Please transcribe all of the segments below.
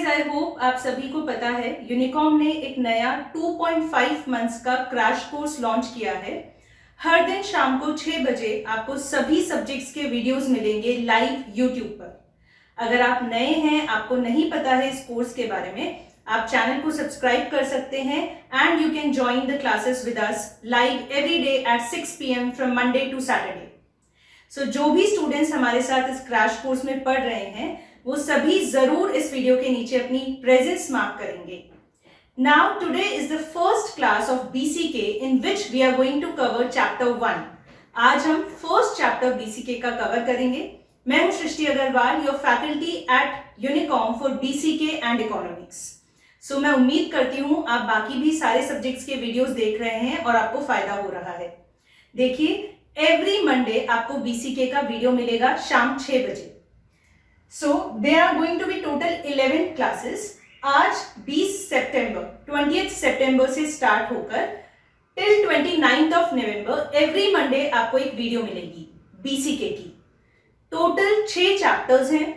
Guys, I hope आप सभी को पता है यूनिकॉम ने एक नया 2.5 मंथ्स का क्रैश कोर्स लॉन्च किया है। हर दिन शाम को 6 बजे आपको सभी सब्जेक्ट्स के वीडियोस मिलेंगे लाइव यूट्यूब पर। अगर आप नए हैं, आपको नहीं पता है इस कोर्स के बारे में, आप चैनल को सब्सक्राइब कर सकते हैं and you can join the classes with us live every day at 6 PM from Monday to Saturday. So जो भी स्टूडेंट्स हमारे साथ इस क्रैश कोर्स में पढ़ रहे हैं वो सभी जरूर इस वीडियो के नीचे अपनी प्रेजेंस मार्क करेंगे। Now today is the first class of BCK in which we are going to cover chapter 1। आज हम फर्स्ट चैप्टर BCK का कवर करेंगे। मैं हूं Srishti Agarwal, your faculty at Unicom for BCK and economics. So मैं उम्मीद करती हूं आप बाकी भी सारे सब्जेक्ट्स के वीडियोस देख रहे हैं और आपको फायदा हो रहा है। देखिए, एवरी मंडे आपको BCK का वीडियो मिलेगा शाम 6 बजे। So there are going to be total 11 classes। आज 20 सितंबर 20th सितंबर से स्टार्ट होकर till 29th of November every Monday आपको एक वीडियो मिलेगी BCK की। टोटल 6 चैप्टर्स हैं,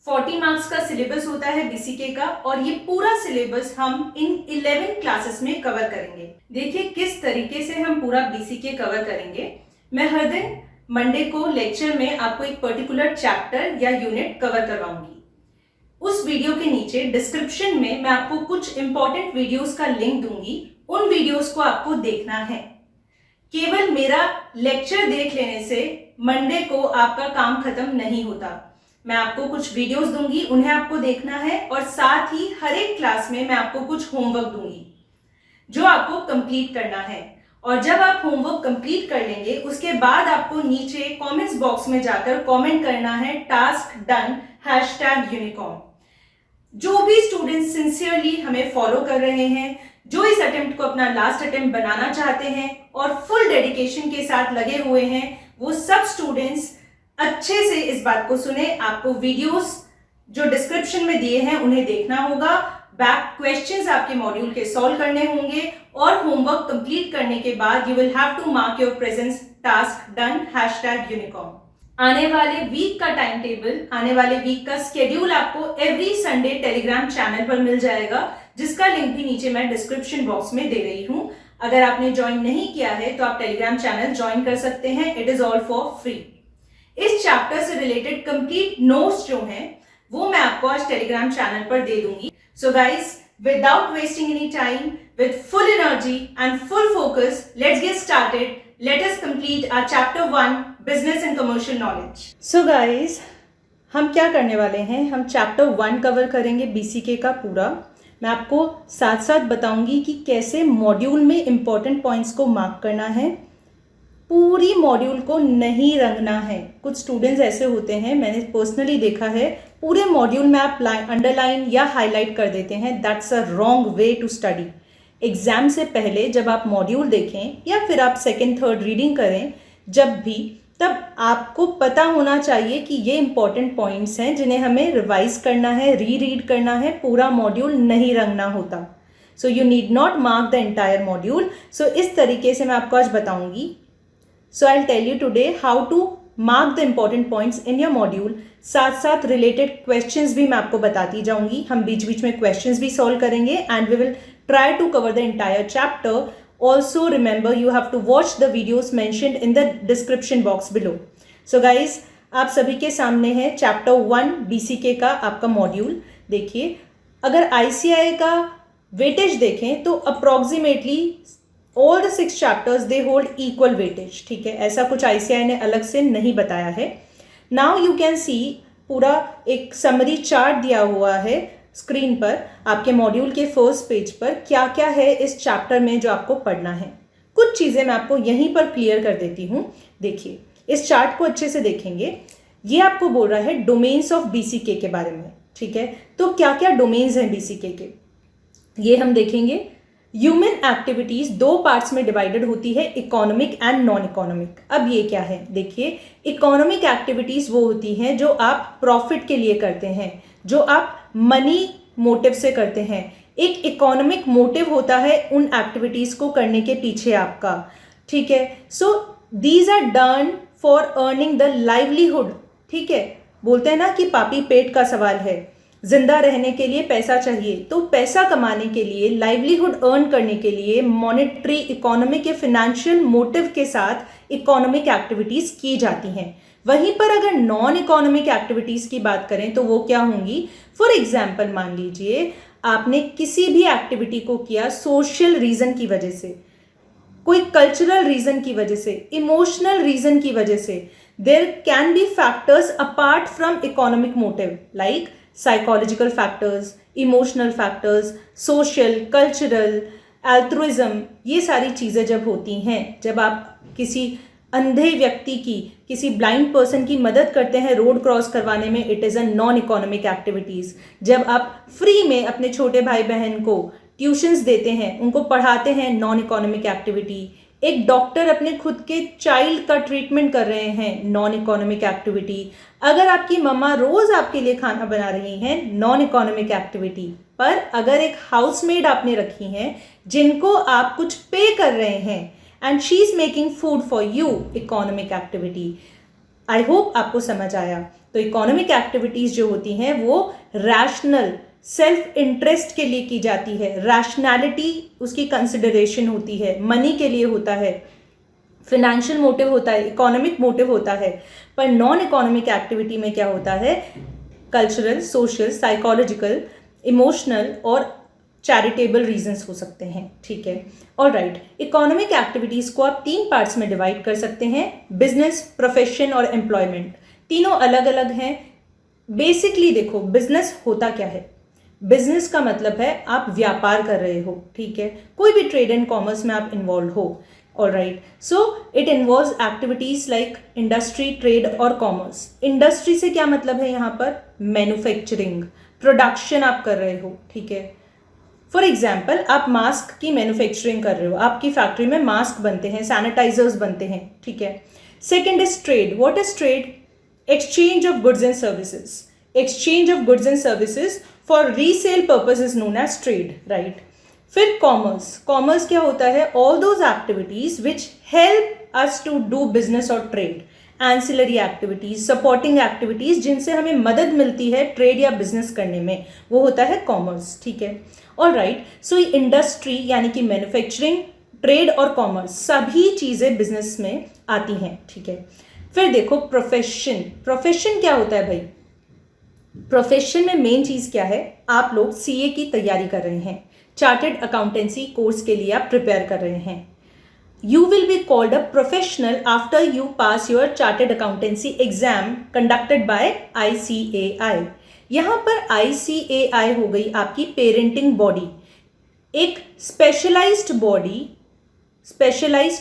40 मार्क्स का सिलेबस होता है BCK का, और ये पूरा सिलेबस हम इन 11 क्लासेस में कवर करेंगे। देखिए किस तरीके से हम पूरा BCK कवर करेंगे। मैं हर दिन मंडे को लेक्चर में आपको एक पर्टिकुलर चैप्टर या यूनिट कवर करवाऊंगी। उस वीडियो के नीचे डिस्क्रिप्शन में मैं आपको कुछ इंपॉर्टेंट वीडियोस का लिंक दूंगी। उन वीडियोस को आपको देखना है। केवल मेरा लेक्चर देख लेने से मंडे को आपका काम खत्म नहीं होता। मैं आपको कुछ वीडियोस दूंगी, उन्हें आपको देखना है, और साथ ही हर एक क्लास में मैं आपको कुछ होमवर्क दूंगी जो आपको कंप्लीट करना है। और जब आप होमवर्क कंप्लीट कर लेंगे उसके बाद आपको नीचे कमेंट्स बॉक्स में जाकर कमेंट करना है टास्क डन #यूनिकॉम। जो भी स्टूडेंट्स सिंसियरली हमें फॉलो कर रहे हैं, जो इस अटेम्प्ट को अपना लास्ट अटेम्प्ट बनाना चाहते हैं और फुल डेडिकेशन के साथ लगे हुए हैं, वो सब स्टूडेंट्स अच्छे से इस बात को सुने। आपको वीडियोस जो डिस्क्रिप्शन में दिए हैं उन्हें देखना होगा, बैक क्वेश्चंस आपके मॉड्यूल के सॉल्व करने होंगे, और होमवर्क कंप्लीट करने के बाद you will have to mark your presence task done #यूनिकॉम। आने वाले वीक का टाइम टेबल, आने वाले वीक का स्केड्यूल आपको एवरी संडे टेलीग्राम चैनल पर मिल जाएगा, जिसका लिंक भी नीचे मैं डिस्क्रिप्शन बॉक्स में दे रही हूं। अगर आपने ज्वाइन नहीं किया है तो आप टेलीग्राम चैनल ज्वाइन कर सकते हैं। It is all for free. इस चैप्टर से रिलेटेड कंप्लीट नोट्स जो हैं वो मैं आपको आज टेलीग्राम चैनल पर दे दूंगी। So guys, without wasting any time, with full energy and full focus, let's get started. Let us complete our chapter 1, business and commercial knowledge. So guys, हम क्या करने वाले हैं, हम चैप्टर 1 कवर करेंगे BCK का पूरा। मैं आपको साथ साथ बताऊंगी कि कैसे मॉड्यूल में इंपॉर्टेंट पॉइंट्स को मार्क करना है। पूरी मॉड्यूल को नहीं रंगना है। कुछ स्टूडेंट्स ऐसे होते हैं, मैंने पर्सनली देखा है, पूरे मॉड्यूल में आप अंडरलाइन या हाईलाइट कर देते हैं। That's a wrong way to study. Exam से पहले जब आप मॉड्यूल देखें या फिर आप सेकेंड थर्ड रीडिंग करें, जब भी, तब आपको पता होना चाहिए कि ये इंपॉर्टेंट पॉइंट्स हैं जिन्हें हमें रिवाइज करना है, रीड करना है। पूरा मॉड्यूल नहीं रंगना होता। So you need not mark the entire module. So इस तरीके से मैं आपको आज बताऊंगी। So I'll tell you today how to mark the important points in your module। साथ साथ related questions भी मैं आपको बताती जाऊंगी। हम बीच बीच में questions भी solve करेंगे and we will try to cover the entire chapter। Also remember you have to watch the videos mentioned in the description box below। So guys, आप सभी के सामने है chapter 1 BCK का आपका मॉड्यूल। देखिए, अगर ICI का वेटेज देखें तो approximately all the 6 chapters they hold equal weightage। ठीक है, ऐसा कुछ ICI ने अलग से नहीं बताया है। Now you can see पूरा एक समरी चार्ट दिया हुआ है स्क्रीन पर आपके मॉड्यूल के फर्स्ट पेज पर। क्या क्या है इस चैप्टर में जो आपको पढ़ना है, कुछ चीज़ें मैं आपको यहीं पर क्लियर कर देती हूँ। देखिए, इस चार्ट को अच्छे से देखेंगे। ये आपको बोल रहा है डोमेन्स ऑफ BCK के बारे में। ठीक है, तो क्या क्या डोमेन्स हैं BCK के, ये हम देखेंगे। ह्यूमन एक्टिविटीज 2 पार्ट्स में डिवाइडेड होती है, इकोनॉमिक एंड नॉन इकोनॉमिक। अब ये क्या है, देखिए, इकोनॉमिक एक्टिविटीज वो होती हैं जो आप प्रॉफिट के लिए करते हैं, जो आप मनी मोटिव से करते हैं। एक इकोनॉमिक मोटिव होता है उन एक्टिविटीज को करने के पीछे आपका। ठीक है, so these are done for earning the livelihood. ठीक है, बोलते हैं ना कि पापी पेट का सवाल है। जिंदा रहने के लिए पैसा चाहिए, तो पैसा कमाने के लिए, लाइवलीहुड अर्न करने के लिए मॉनेटरी, इकोनॉमिक या फिनेंशियल मोटिव के साथ इकोनॉमिक एक्टिविटीज की जाती हैं। वहीं पर अगर नॉन इकोनॉमिक एक्टिविटीज की बात करें तो वो क्या होंगी? फॉर एग्जाम्पल मान लीजिए आपने किसी भी एक्टिविटी को किया सोशल रीजन की वजह से, कोई कल्चरल रीजन की वजह से, इमोशनल रीजन की वजह से। There can be factors apart from economic motive like psychological factors, emotional factors, social, cultural, altruism. ये सारी चीज़ें जब होती हैं, जब आप किसी अंधे व्यक्ति की, किसी ब्लाइंड पर्सन की मदद करते हैं रोड क्रॉस करवाने में, it is a non economic activities. जब आप फ्री में अपने छोटे भाई बहन को ट्यूशन्स देते हैं, उनको पढ़ाते हैं, नॉन इकोनॉमिक एक्टिविटी। एक डॉक्टर अपने खुद के चाइल्ड का ट्रीटमेंट कर रहे हैं, नॉन इकोनॉमिक एक्टिविटी। अगर आपकी मम्मा रोज आपके लिए खाना बना रही हैं, नॉन इकोनॉमिक एक्टिविटी। पर अगर एक हाउसमेड आपने रखी हैं जिनको आप कुछ पे कर रहे हैं and she is making food for you, economic activity. I hope आपको समझ आया। तो इकोनॉमिक एक्टिविटीज जो होती हैं वो रैशनल, सेल्फ इंटरेस्ट के लिए की जाती है, रैशनैलिटी उसकी कंसिडरेशन होती है, मनी के लिए होता है, फिनेंशियल मोटिव होता है, इकोनॉमिक मोटिव होता है। पर नॉन इकोनॉमिक एक्टिविटी में क्या होता है? कल्चरल, सोशल, साइकोलॉजिकल, इमोशनल और चैरिटेबल रीजंस हो सकते हैं। ठीक है, ऑलराइट। इकोनॉमिक एक्टिविटीज को आप 3 पार्ट्स में डिवाइड कर सकते हैं, बिजनेस, प्रोफेशन और एम्प्लॉयमेंट। तीनों अलग अलग हैं। बेसिकली देखो, बिजनेस होता क्या है? बिजनेस का मतलब है आप व्यापार कर रहे हो। ठीक है, कोई भी ट्रेड एंड कॉमर्स में आप इन्वॉल्व हो। Alright, so it involves activities like industry, trade और कॉमर्स। इंडस्ट्री से क्या मतलब है? यहाँ पर मैन्युफैक्चरिंग, प्रोडक्शन आप कर रहे हो। ठीक है, फॉर एग्जाम्पल आप मास्क की मैन्युफैक्चरिंग कर रहे हो, आपकी फैक्ट्री में मास्क बनते हैं, सैनिटाइजर्स बनते हैं। ठीक है। Second is trade. What is trade? Exchange of goods and services. Exchange of goods and services for resale purpose is known as trade, right. फिर कॉमर्स। कॉमर्स क्या होता है? All those activities which help us to do business और trade, ancillary activities, supporting activities जिनसे हमें मदद मिलती है ट्रेड या बिजनेस करने में, वो होता है कॉमर्स। ठीक है, ऑलराइट। सो इंडस्ट्री यानी कि मैन्युफैक्चरिंग, ट्रेड और कॉमर्स सभी चीजें बिजनेस में आती हैं। ठीक है, फिर देखो प्रोफेशन। प्रोफेशन क्या होता है भाई? प्रोफेशन में मेन चीज क्या है? आप लोग सीए की तैयारी कर रहे हैं, चार्टेड अकाउंटेंसी कोर्स के लिए आप प्रिपेयर कर रहे हैं। You will be called a professional after you pass your chartered accountancy exam conducted by ICAI. यहाँ पर ICAI हो गई आपकी पेरेंटिंग बॉडी, एक स्पेशलाइज्ड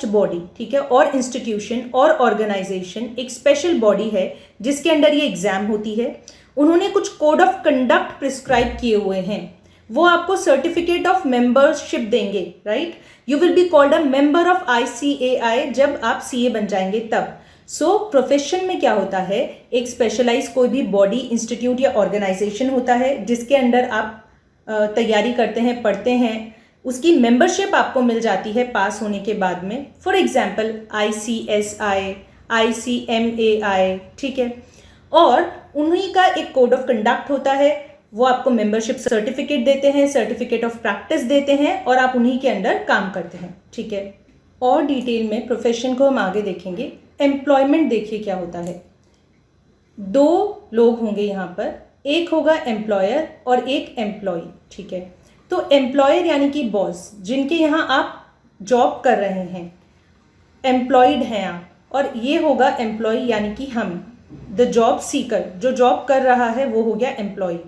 बॉडी, ठीक है, और इंस्टीट्यूशन और ऑर्गेनाइजेशन एक स्पेशल बॉडी है जिसके अंडर ये एग्जाम होती है। उन्होंने कुछ कोड ऑफ कंडक्ट प्रिस्क्राइब किए हुए हैं, वो आपको सर्टिफिकेट ऑफ मेंबरशिप देंगे, right. You will be called a member of ICAI जब आप CA बन जाएंगे तब। सो प्रोफेशन में क्या होता है? एक स्पेशलाइज कोई भी बॉडी, इंस्टीट्यूट या ऑर्गेनाइजेशन होता है जिसके अंडर आप तैयारी करते हैं, पढ़ते हैं, उसकी मेंबरशिप आपको मिल जाती है पास होने के बाद में। फॉर एग्जाम्पल ICSI, ICMAI, ठीक है, और उन्हीं का एक कोड ऑफ कंडक्ट होता है, वो आपको मेंबरशिप सर्टिफिकेट देते हैं, सर्टिफिकेट ऑफ प्रैक्टिस देते हैं और आप उन्हीं के अंडर काम करते हैं। ठीक है, और डिटेल में प्रोफेशन को हम आगे देखेंगे। एम्प्लॉयमेंट देखिए क्या होता है। 2 लोग होंगे यहाँ पर, एक होगा एम्प्लॉयर और एक एम्प्लॉय। ठीक है, तो एम्प्लॉयर यानी कि बॉस, जिनके यहाँ आप जॉब कर रहे हैं, एम्प्लॉयड हैं आप, और ये होगा एम्प्लॉय यानी कि हम, द जॉब सीकर, जो जॉब कर रहा है वो हो गया एम्प्लॉय।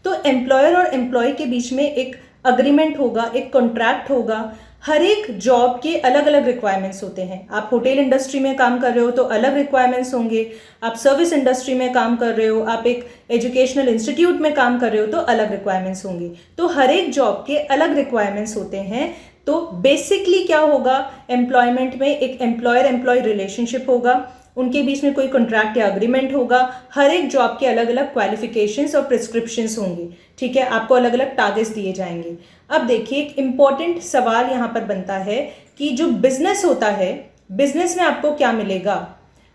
तो एम्प्लॉयर और एम्प्लॉय के बीच में एक अग्रीमेंट होगा, एक कॉन्ट्रैक्ट होगा। हर एक जॉब के अलग अलग रिक्वायरमेंट्स होते हैं। आप होटल इंडस्ट्री में काम कर रहे हो तो अलग रिक्वायरमेंट्स होंगे, आप सर्विस इंडस्ट्री में काम कर रहे हो, आप एक एजुकेशनल इंस्टीट्यूट में काम कर रहे हो तो अलग रिक्वायरमेंट्स होंगे। तो हर एक जॉब के अलग रिक्वायरमेंट्स होते हैं। तो बेसिकली क्या होगा? एम्प्लॉयमेंट में एक एम्प्लॉयर एम्प्लॉय रिलेशनशिप होगा, उनके बीच में कोई कॉन्ट्रैक्ट या अग्रीमेंट होगा। हर एक जॉब के अलग अलग क्वालिफिकेशंस और प्रिस्क्रिप्शंस होंगे। ठीक है, आपको अलग अलग टारगेट्स दिए जाएंगे। अब देखिए, एक इम्पॉर्टेंट सवाल यहाँ पर बनता है कि जो बिजनेस होता है, बिजनेस में आपको क्या मिलेगा?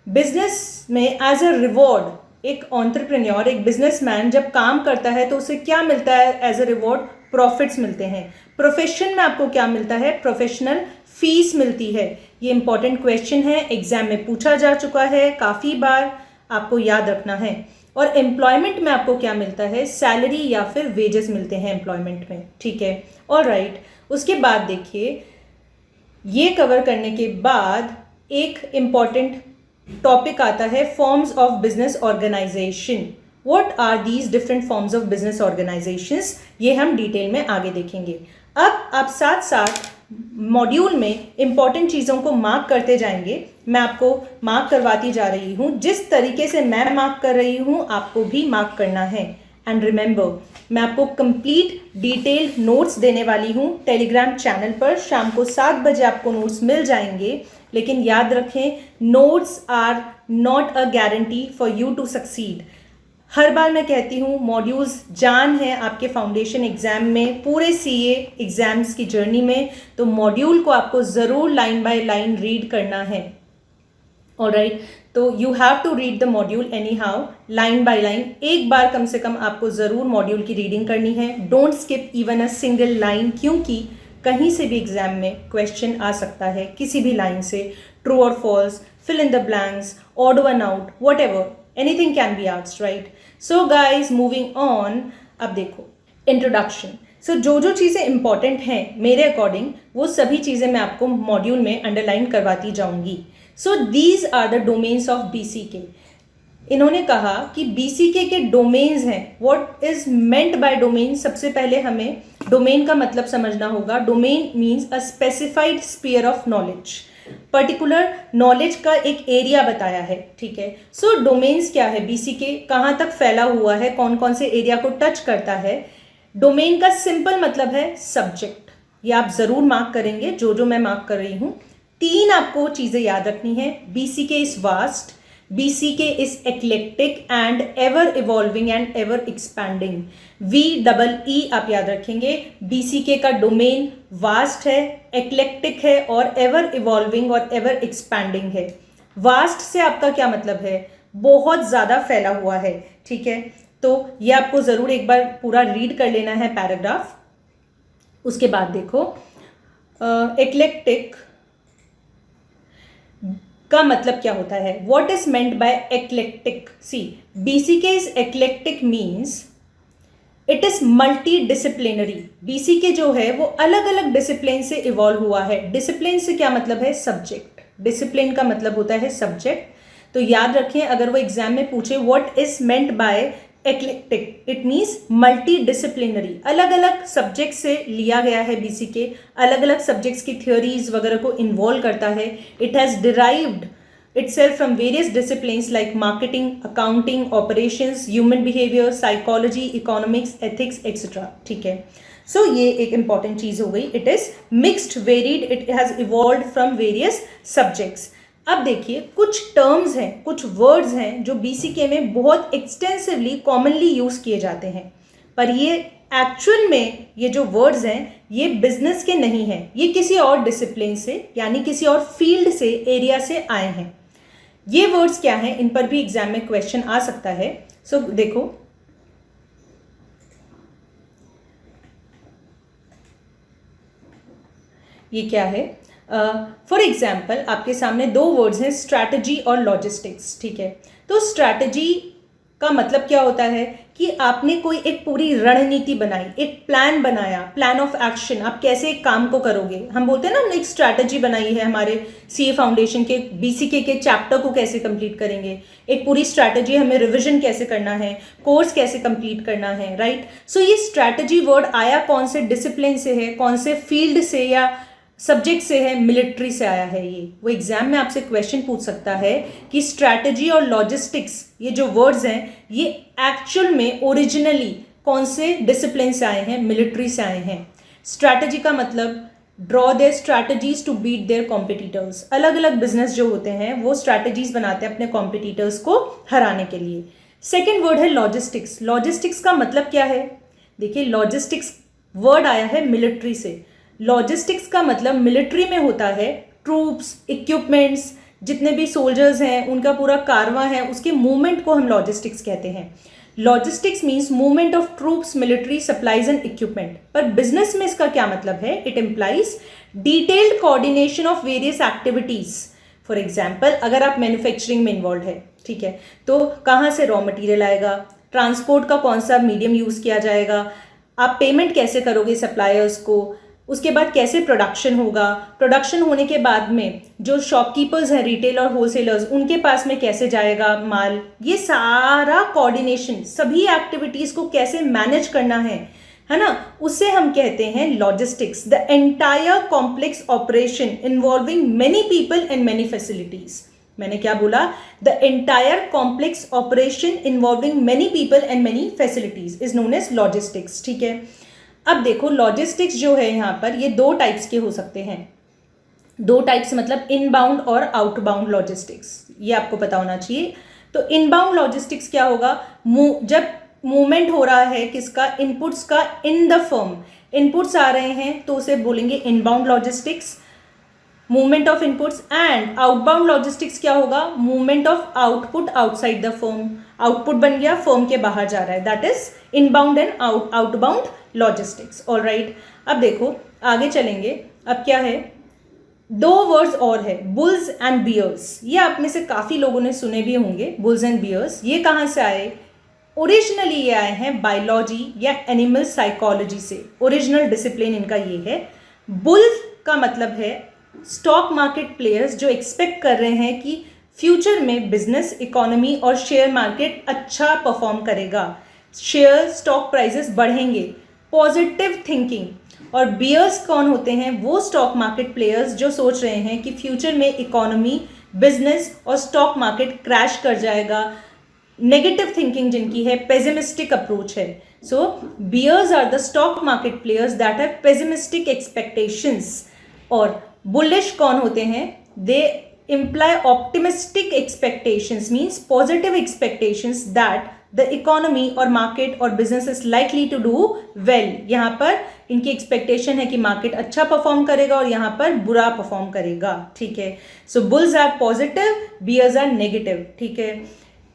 बिजनेस में एज अ रिवॉर्ड एक एंटरप्रेन्योर, एक बिजनेसमैन जब काम करता है तो उसे क्या मिलता है एज अ रिवॉर्ड? प्रॉफिट्स मिलते हैं। प्रोफेशन में आपको क्या मिलता है? प्रोफेशनल फीस मिलती है। ये इंपॉर्टेंट क्वेश्चन है, एग्जाम में पूछा जा चुका है काफ़ी बार, आपको याद रखना है। और एम्प्लॉयमेंट में आपको क्या मिलता है? सैलरी या फिर वेजेस मिलते हैं एम्प्लॉयमेंट में, ठीक है। ऑलराइट, उसके बाद देखिए, ये कवर करने के बाद एक इम्पॉर्टेंट टॉपिक आता है forms of business organisation. What are these different forms of business organisations, ये हम डिटेल में आगे देखेंगे। अब आप साथ साथ मॉड्यूल में इंपॉर्टेंट चीज़ों को मार्क करते जाएंगे। मैं आपको मार्क करवाती जा रही हूँ, जिस तरीके से मैं मार्क कर रही हूँ आपको भी मार्क करना है। एंड रिमेंबर, मैं आपको कंप्लीट डिटेल्ड नोट्स देने वाली हूँ टेलीग्राम चैनल पर। शाम को 7 बजे आपको नोट्स मिल जाएंगे, लेकिन याद रखें, notes are not a guarantee for you to succeed. हर बार मैं कहती हूँ, मॉड्यूल्स जान है आपके फाउंडेशन एग्जाम में, पूरे सीए एग्जाम्स की जर्नी में, तो मॉड्यूल को आपको ज़रूर लाइन बाय लाइन रीड करना है। ऑलराइट, तो you have to read the module anyhow, line by line. एक बार कम से कम आपको ज़रूर मॉड्यूल की रीडिंग करनी है। Don't skip even a single line, क्योंकि कहीं से भी एग्जाम में क्वेश्चन आ सकता है किसी भी लाइन से। ट्रू और false, fill in the blanks, odd one out, whatever, anything can be asked, right. So guys, moving on, अब देखो इंट्रोडक्शन। सो जो चीज़ें इंपॉर्टेंट हैं मेरे अकॉर्डिंग, वो सभी चीज़ें मैं आपको मॉड्यूल में अंडरलाइन करवाती जाऊंगी। So these are the domains of BCK. इन्होंने कहा कि बीसीके के डोमेन्स हैं। What is meant by domain? सबसे पहले हमें डोमेन का मतलब समझना होगा। Domain means a specified sphere of knowledge, particular knowledge का एक एरिया बताया है, ठीक है। सो डोमेन्स क्या है? बीसीके कहाँ तक फैला हुआ है, कौन कौन से एरिया को टच करता है। डोमेन का सिंपल मतलब है सब्जेक्ट। ये आप जरूर मार्क करेंगे, जो मैं मार्क कर रही हूँ। 3 आपको चीजें याद रखनी है। BCK is vast, BCK is eclectic and ever evolving and ever expanding. VEE आप याद रखेंगे। बीसीके का डोमेन वास्ट है, एक्लेक्टिक है और एवर इवॉल्विंग और एवर एक्सपैंडिंग है। वास्ट से आपका क्या मतलब है? बहुत ज़्यादा फैला हुआ है, ठीक है। तो ये आपको ज़रूर एक बार पूरा रीड कर लेना है पैराग्राफ। उसके बाद देखो, एक्लेक्टिक का मतलब क्या होता है? What is meant by eclectic? See, BCK is eclectic means it is multi disciplinary. BCK जो है वो अलग अलग डिसिप्लिन से इवॉल्व हुआ है। डिसिप्लिन से क्या मतलब है? सब्जेक्ट। डिसिप्लिन का मतलब होता है सब्जेक्ट। तो याद रखें, अगर वो एग्जाम में पूछे what is meant by eclectic, it means multi disciplinary. अलग अलग सब्जेक्ट से लिया गया है बीसीके, अलग अलग सब्जेक्ट्स की थ्योरीज वगैरह को इन्वॉल्व करता है। It has derived itself from various disciplines like marketing, accounting, operations, human behavior, psychology, economics, ethics, etc. ठीक है। So ये एक important चीज़ हो गई। It is mixed, varied, it has evolved from various subjects. अब देखिए, कुछ टर्म्स हैं, कुछ वर्ड्स हैं जो बीसीके में बहुत एक्सटेंसिवली कॉमनली यूज किए जाते हैं, पर ये एक्चुअल में ये जो वर्ड्स हैं ये बिजनेस के नहीं हैं, ये किसी और डिसिप्लिन से यानी किसी और फील्ड से, एरिया से आए हैं। ये वर्ड्स क्या हैं, इन पर भी एग्जाम में क्वेश्चन आ सकता है। सो देखो, ये क्या है? फॉर एग्जाम्पल आपके सामने 2 वर्ड्स हैं, स्ट्रैटेजी और लॉजिस्टिक्स, ठीक है। तो स्ट्रैटेजी का मतलब क्या होता है कि आपने कोई एक पूरी रणनीति बनाई, एक प्लान बनाया, प्लान ऑफ एक्शन, आप कैसे एक काम को करोगे। हम बोलते हैं ना, हमने एक स्ट्रैटेजी बनाई है हमारे सीए फाउंडेशन के बीसीके के चैप्टर को कैसे कंप्लीट करेंगे, एक पूरी स्ट्रैटेजी, हमें रिवीजन कैसे करना है, कोर्स कैसे कंप्लीट करना है, राइट। सो ये स्ट्रैटेजी वर्ड आया कौन से डिसिप्लिन से है, कौन से फील्ड से या सब्जेक्ट से है? मिलिट्री से आया है। ये वो एग्जाम में आपसे क्वेश्चन पूछ सकता है कि स्ट्रैटेजी और लॉजिस्टिक्स, ये जो वर्ड्स हैं ये एक्चुअल में ओरिजिनली कौन से डिसिप्लिन से आए हैं? मिलिट्री से आए हैं। स्ट्रैटेजी का मतलब draw their strategies to beat their competitors. अलग अलग बिजनेस जो होते हैं वो स्ट्रैटेजीज बनाते हैं अपने कॉम्पिटिटर्स को हराने के लिए। सेकेंड वर्ड है लॉजिस्टिक्स। लॉजिस्टिक्स का मतलब क्या है? देखिए, लॉजिस्टिक्स वर्ड आया है मिलिट्री से। लॉजिस्टिक्स का मतलब मिलिट्री में होता है ट्रूप्स, इक्विपमेंट्स, जितने भी सोल्जर्स हैं उनका पूरा कारवां है, उसके मूवमेंट को हम लॉजिस्टिक्स कहते हैं। Logistics means movement of troops, military supplies and equipment. पर बिजनेस में इसका क्या मतलब है? It implies detailed coordination of various activities. For example, अगर आप मैन्युफैक्चरिंग में इन्वॉल्व है, ठीक है, तो कहाँ से रॉ मटेरियल आएगा, ट्रांसपोर्ट का कौन सा मीडियम यूज़ किया जाएगा, आप पेमेंट कैसे करोगे सप्लायर्स को, उसके बाद कैसे प्रोडक्शन होगा, प्रोडक्शन होने के बाद में जो शॉपकीपर्स हैं, रिटेल और होलसेलर्स, उनके पास में कैसे जाएगा माल, ये सारा कोऑर्डिनेशन, सभी एक्टिविटीज़ को कैसे मैनेज करना है ना, उसे हम कहते हैं logistics. The entire complex operation involving many people and many facilities. मैंने क्या बोला? The entire complex operation involving many people and many facilities is known as logistics, ठीक है। अब देखो, लॉजिस्टिक्स जो है यहाँ पर, ये दो टाइप्स के हो सकते हैं। दो टाइप्स मतलब इनबाउंड और आउटबाउंड लॉजिस्टिक्स, ये आपको पता होना चाहिए। तो इनबाउंड लॉजिस्टिक्स क्या होगा? जब मूवमेंट हो रहा है किसका? इनपुट्स का इन द फर्म, इनपुट्स आ रहे हैं तो उसे बोलेंगे inbound logistics, movement of inputs. And outbound logistics क्या होगा? Movement of output outside the firm, output बन गया, फर्म के बाहर जा रहा है, that is inbound and outbound logistics. All right, अब देखो आगे चलेंगे। अब क्या है? दो वर्ड्स और है, बुल्स एंड बियर्स। ये आप में से काफ़ी लोगों ने सुने भी होंगे, बुल्स एंड बियर्स। ये कहाँ से आए? ओरिजिनली ये आए हैं बायोलॉजी या एनिमल साइकोलॉजी से, ओरिजिनल डिसिप्लिन इनका ये है। बुल का मतलब है स्टॉक मार्केट प्लेयर्स जो एक्सपेक्ट कर रहे हैं कि फ्यूचर में बिजनेस, इकोनॉमी और शेयर मार्केट अच्छा परफॉर्म करेगा, शेयर स्टॉक प्राइसेस बढ़ेंगे, पॉजिटिव थिंकिंग। और बियर्स कौन होते हैं? वो स्टॉक मार्केट प्लेयर्स जो सोच रहे हैं कि फ्यूचर में इकोनॉमी, बिजनेस और स्टॉक मार्केट क्रैश कर जाएगा, नेगेटिव थिंकिंग जिनकी है, पेसिमिस्टिक अप्रोच है। So bears are the stock market players that have pessimistic expectations. और बुलिश कौन होते हैं? दे imply optimistic expectations, means positive expectations that the economy or market or business is likely to do well। यहाँ पर इनकी expectation है कि market अच्छा परफॉर्म करेगा और यहाँ पर बुरा परफॉर्म करेगा, ठीक है। So bulls are positive, bears are negative, ठीक है।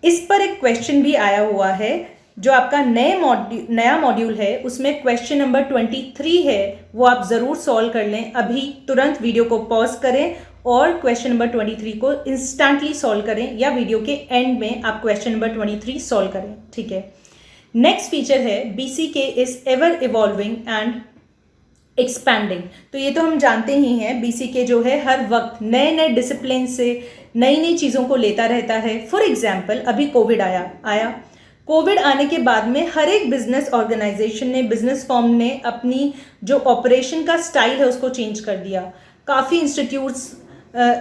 इस पर एक क्वेश्चन भी आया हुआ है जो आपका नया मॉड्यूल है, उसमें क्वेश्चन नंबर 23 है, वो आप ज़रूर सॉल्व कर लें। अभी तुरंत वीडियो को पॉज करें और क्वेश्चन नंबर 23 को इंस्टेंटली सॉल्व करें, या वीडियो के एंड में आप क्वेश्चन नंबर 23 सॉल्व करें, ठीक है। नेक्स्ट फीचर है BCK is ever evolving and expanding. तो ये तो हम जानते ही हैं, BCK जो है हर वक्त नए नए डिसिप्लिन से नई नई चीज़ों को लेता रहता है। फॉर एग्जाम्पल, अभी कोविड आया। कोविड आने के बाद में हर एक बिजनेस ऑर्गेनाइजेशन ने, बिजनेस फर्म ने अपनी जो ऑपरेशन का स्टाइल है उसको चेंज कर दिया। काफ़ी इंस्टीट्यूट्स,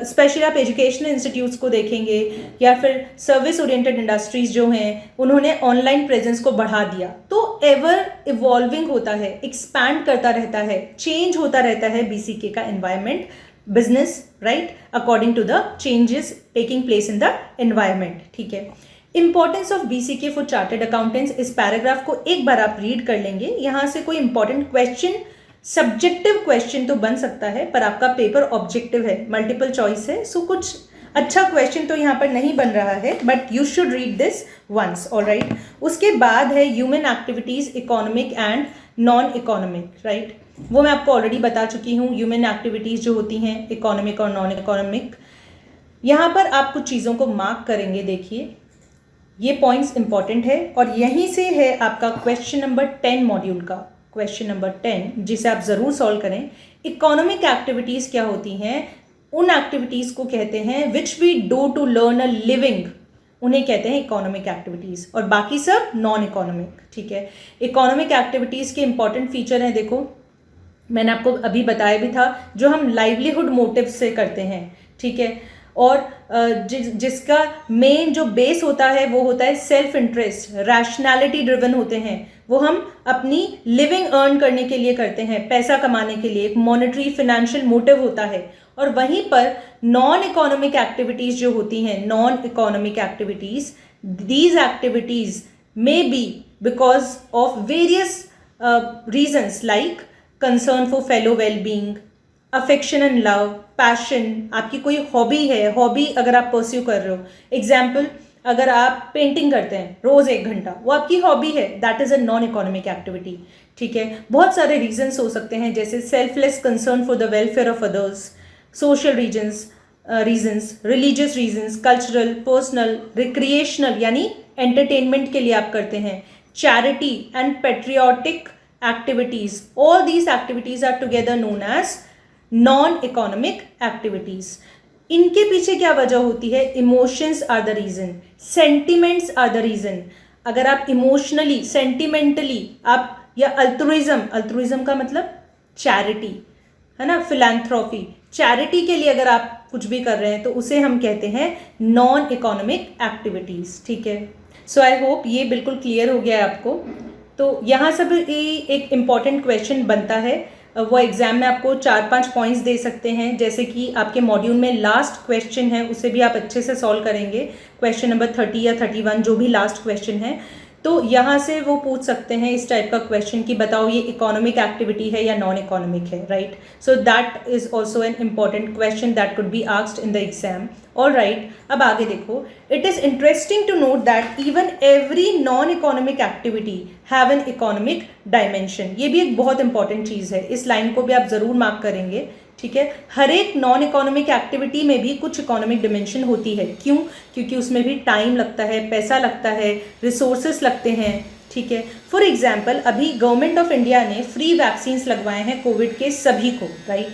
स्पेशली आप एजुकेशनल इंस्टीट्यूट्स को देखेंगे या फिर सर्विस ओरिएंटेड इंडस्ट्रीज जो हैं, उन्होंने ऑनलाइन प्रेजेंस को बढ़ा दिया। तो एवर इवॉल्विंग होता है, एक्सपैंड करता रहता है, चेंज होता रहता है BCK का environment, business, right, according to the changes taking place in the environment, ठीक है। Importance of BCK for chartered accountants, इस पैराग्राफ को एक बार आप रीड कर लेंगे। यहाँ से कोई इंपॉर्टेंट क्वेश्चन, सब्जेक्टिव क्वेश्चन तो बन सकता है, पर आपका पेपर ऑब्जेक्टिव है, मल्टीपल चॉइस है, सो कुछ अच्छा क्वेश्चन तो यहाँ पर नहीं बन रहा है, but you should read this once, alright. उसके बाद है human activities, economic and non economic, right. वो मैं आपको ऑलरेडी बता चुकी हूँ, ह्यूमन एक्टिविटीज जो होती हैं, इकोनॉमिक और नॉन इकोनॉमिक। यहाँ पर आप कुछ चीज़ों को मार्क करेंगे, देखिए ये पॉइंट्स इंपॉर्टेंट है, और यहीं से है आपका क्वेश्चन नंबर 10 मॉड्यूल का, क्वेश्चन नंबर 10, जिसे आप ज़रूर सॉल्व करें। इकोनॉमिक एक्टिविटीज़ क्या होती हैं? उन एक्टिविटीज़ को कहते हैं which we do to learn a living, उन्हें कहते हैं इकोनॉमिक एक्टिविटीज़, और बाकी सब नॉन इकोनॉमिक, ठीक है। इकोनॉमिक एक्टिविटीज़ के इंपॉर्टेंट फीचर हैं, देखो मैंने आपको अभी बताया भी था, जो हम लाइवलीहुड मोटिव से करते हैं, ठीक है। और जिसका मेन जो बेस होता है वो होता है सेल्फ इंटरेस्ट, रैशनैलिटी ड्रिवन होते हैं, वो हम अपनी लिविंग अर्न करने के लिए करते हैं, पैसा कमाने के लिए, एक मॉनेटरी फाइनेंशियल मोटिव होता है। और वहीं पर नॉन इकोनॉमिक एक्टिविटीज़ जो होती हैं, non economic activities, these activities may be because of various reasons like concern for fellow well-being, affection and love, passion, आपकी कोई हॉबी है, हॉबी अगर आप परस्यू कर रहे हो, एग्जाम्पल अगर आप पेंटिंग करते हैं रोज 1 घंटा, वो आपकी हॉबी है, that is a non economic activity. ठीक है, बहुत सारे रीजंस हो सकते हैं, जैसे selfless concern for the welfare of others, social reasons, religious reasons, cultural, personal, recreational यानी एंटरटेनमेंट के लिए आप करते हैं, charity and patriotic activities, all these activities are together known as non economic activities. इनके पीछे क्या वजह होती है? Emotions are the reason, sentiments are the reason. अगर आप इमोशनली, सेंटिमेंटली आप, या अल्ट्रुइज्म का मतलब चैरिटी है ना, फिलैंथ्रोपी, चैरिटी के लिए अगर आप कुछ भी कर रहे हैं तो उसे हम कहते हैं नॉन इकोनॉमिक एक्टिविटीज। ठीक है, सो आई होप ये बिल्कुल क्लियर हो गया है आपको। तो यहाँ सब एक इम्पॉर्टेंट क्वेश्चन बनता है, वो एग्जाम में आपको 4-5 पॉइंट्स दे सकते हैं, जैसे कि आपके मॉड्यूल में लास्ट क्वेश्चन है उसे भी आप अच्छे से सॉल्व करेंगे, क्वेश्चन नंबर 30 या 31 जो भी लास्ट क्वेश्चन है, तो यहाँ से वो पूछ सकते हैं इस टाइप का क्वेश्चन कि बताओ ये इकोनॉमिक एक्टिविटी है या नॉन इकोनॉमिक है, right. So that is also an important question that could be asked in the exam. All right, अब आगे देखो, it is interesting to note that even every non economic activity have an economic dimension. ये भी एक बहुत important चीज़ है, इस line को भी आप ज़रूर मार्क करेंगे। ठीक है, हर एक नॉन इकोनॉमिक एक्टिविटी में भी कुछ इकोनॉमिक डिमेंशन होती है। क्यों? क्योंकि उसमें भी टाइम लगता है, पैसा लगता है, रिसोर्सेस लगते हैं। ठीक है, फॉर एग्जाम्पल अभी गवर्नमेंट ऑफ इंडिया ने फ्री वैक्सीन्स लगवाए हैं कोविड के सभी को, राइट।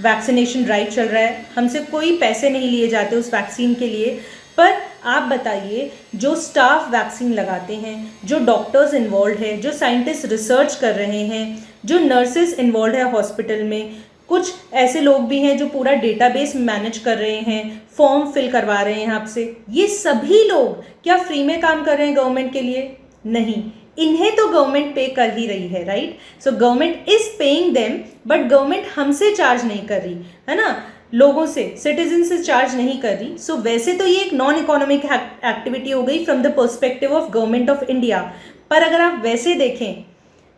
वैक्सीनेशन ड्राइव चल रहा है, हमसे कोई पैसे नहीं लिए जाते उस वैक्सीन के लिए। पर आप बताइए, जो स्टाफ वैक्सीन लगाते हैं, जो डॉक्टर्स इन्वॉल्व है, जो साइंटिस्ट रिसर्च कर रहे हैं, जो नर्सेस इन्वॉल्व है हॉस्पिटल में, कुछ ऐसे लोग भी हैं जो पूरा डेटाबेस मैनेज कर रहे हैं, फॉर्म फिल करवा रहे हैं आपसे, ये सभी लोग क्या फ्री में काम कर रहे हैं गवर्नमेंट के लिए? नहीं, इन्हें तो गवर्नमेंट पे कर ही रही है, right. So government is paying them, but government हमसे चार्ज नहीं कर रही है ना, लोगों से, सिटीजन से चार्ज नहीं कर रही। सो वैसे तो ये एक नॉन इकोनॉमिक एक्टिविटी हो गई from the perspective of government of India, पर अगर आप वैसे देखें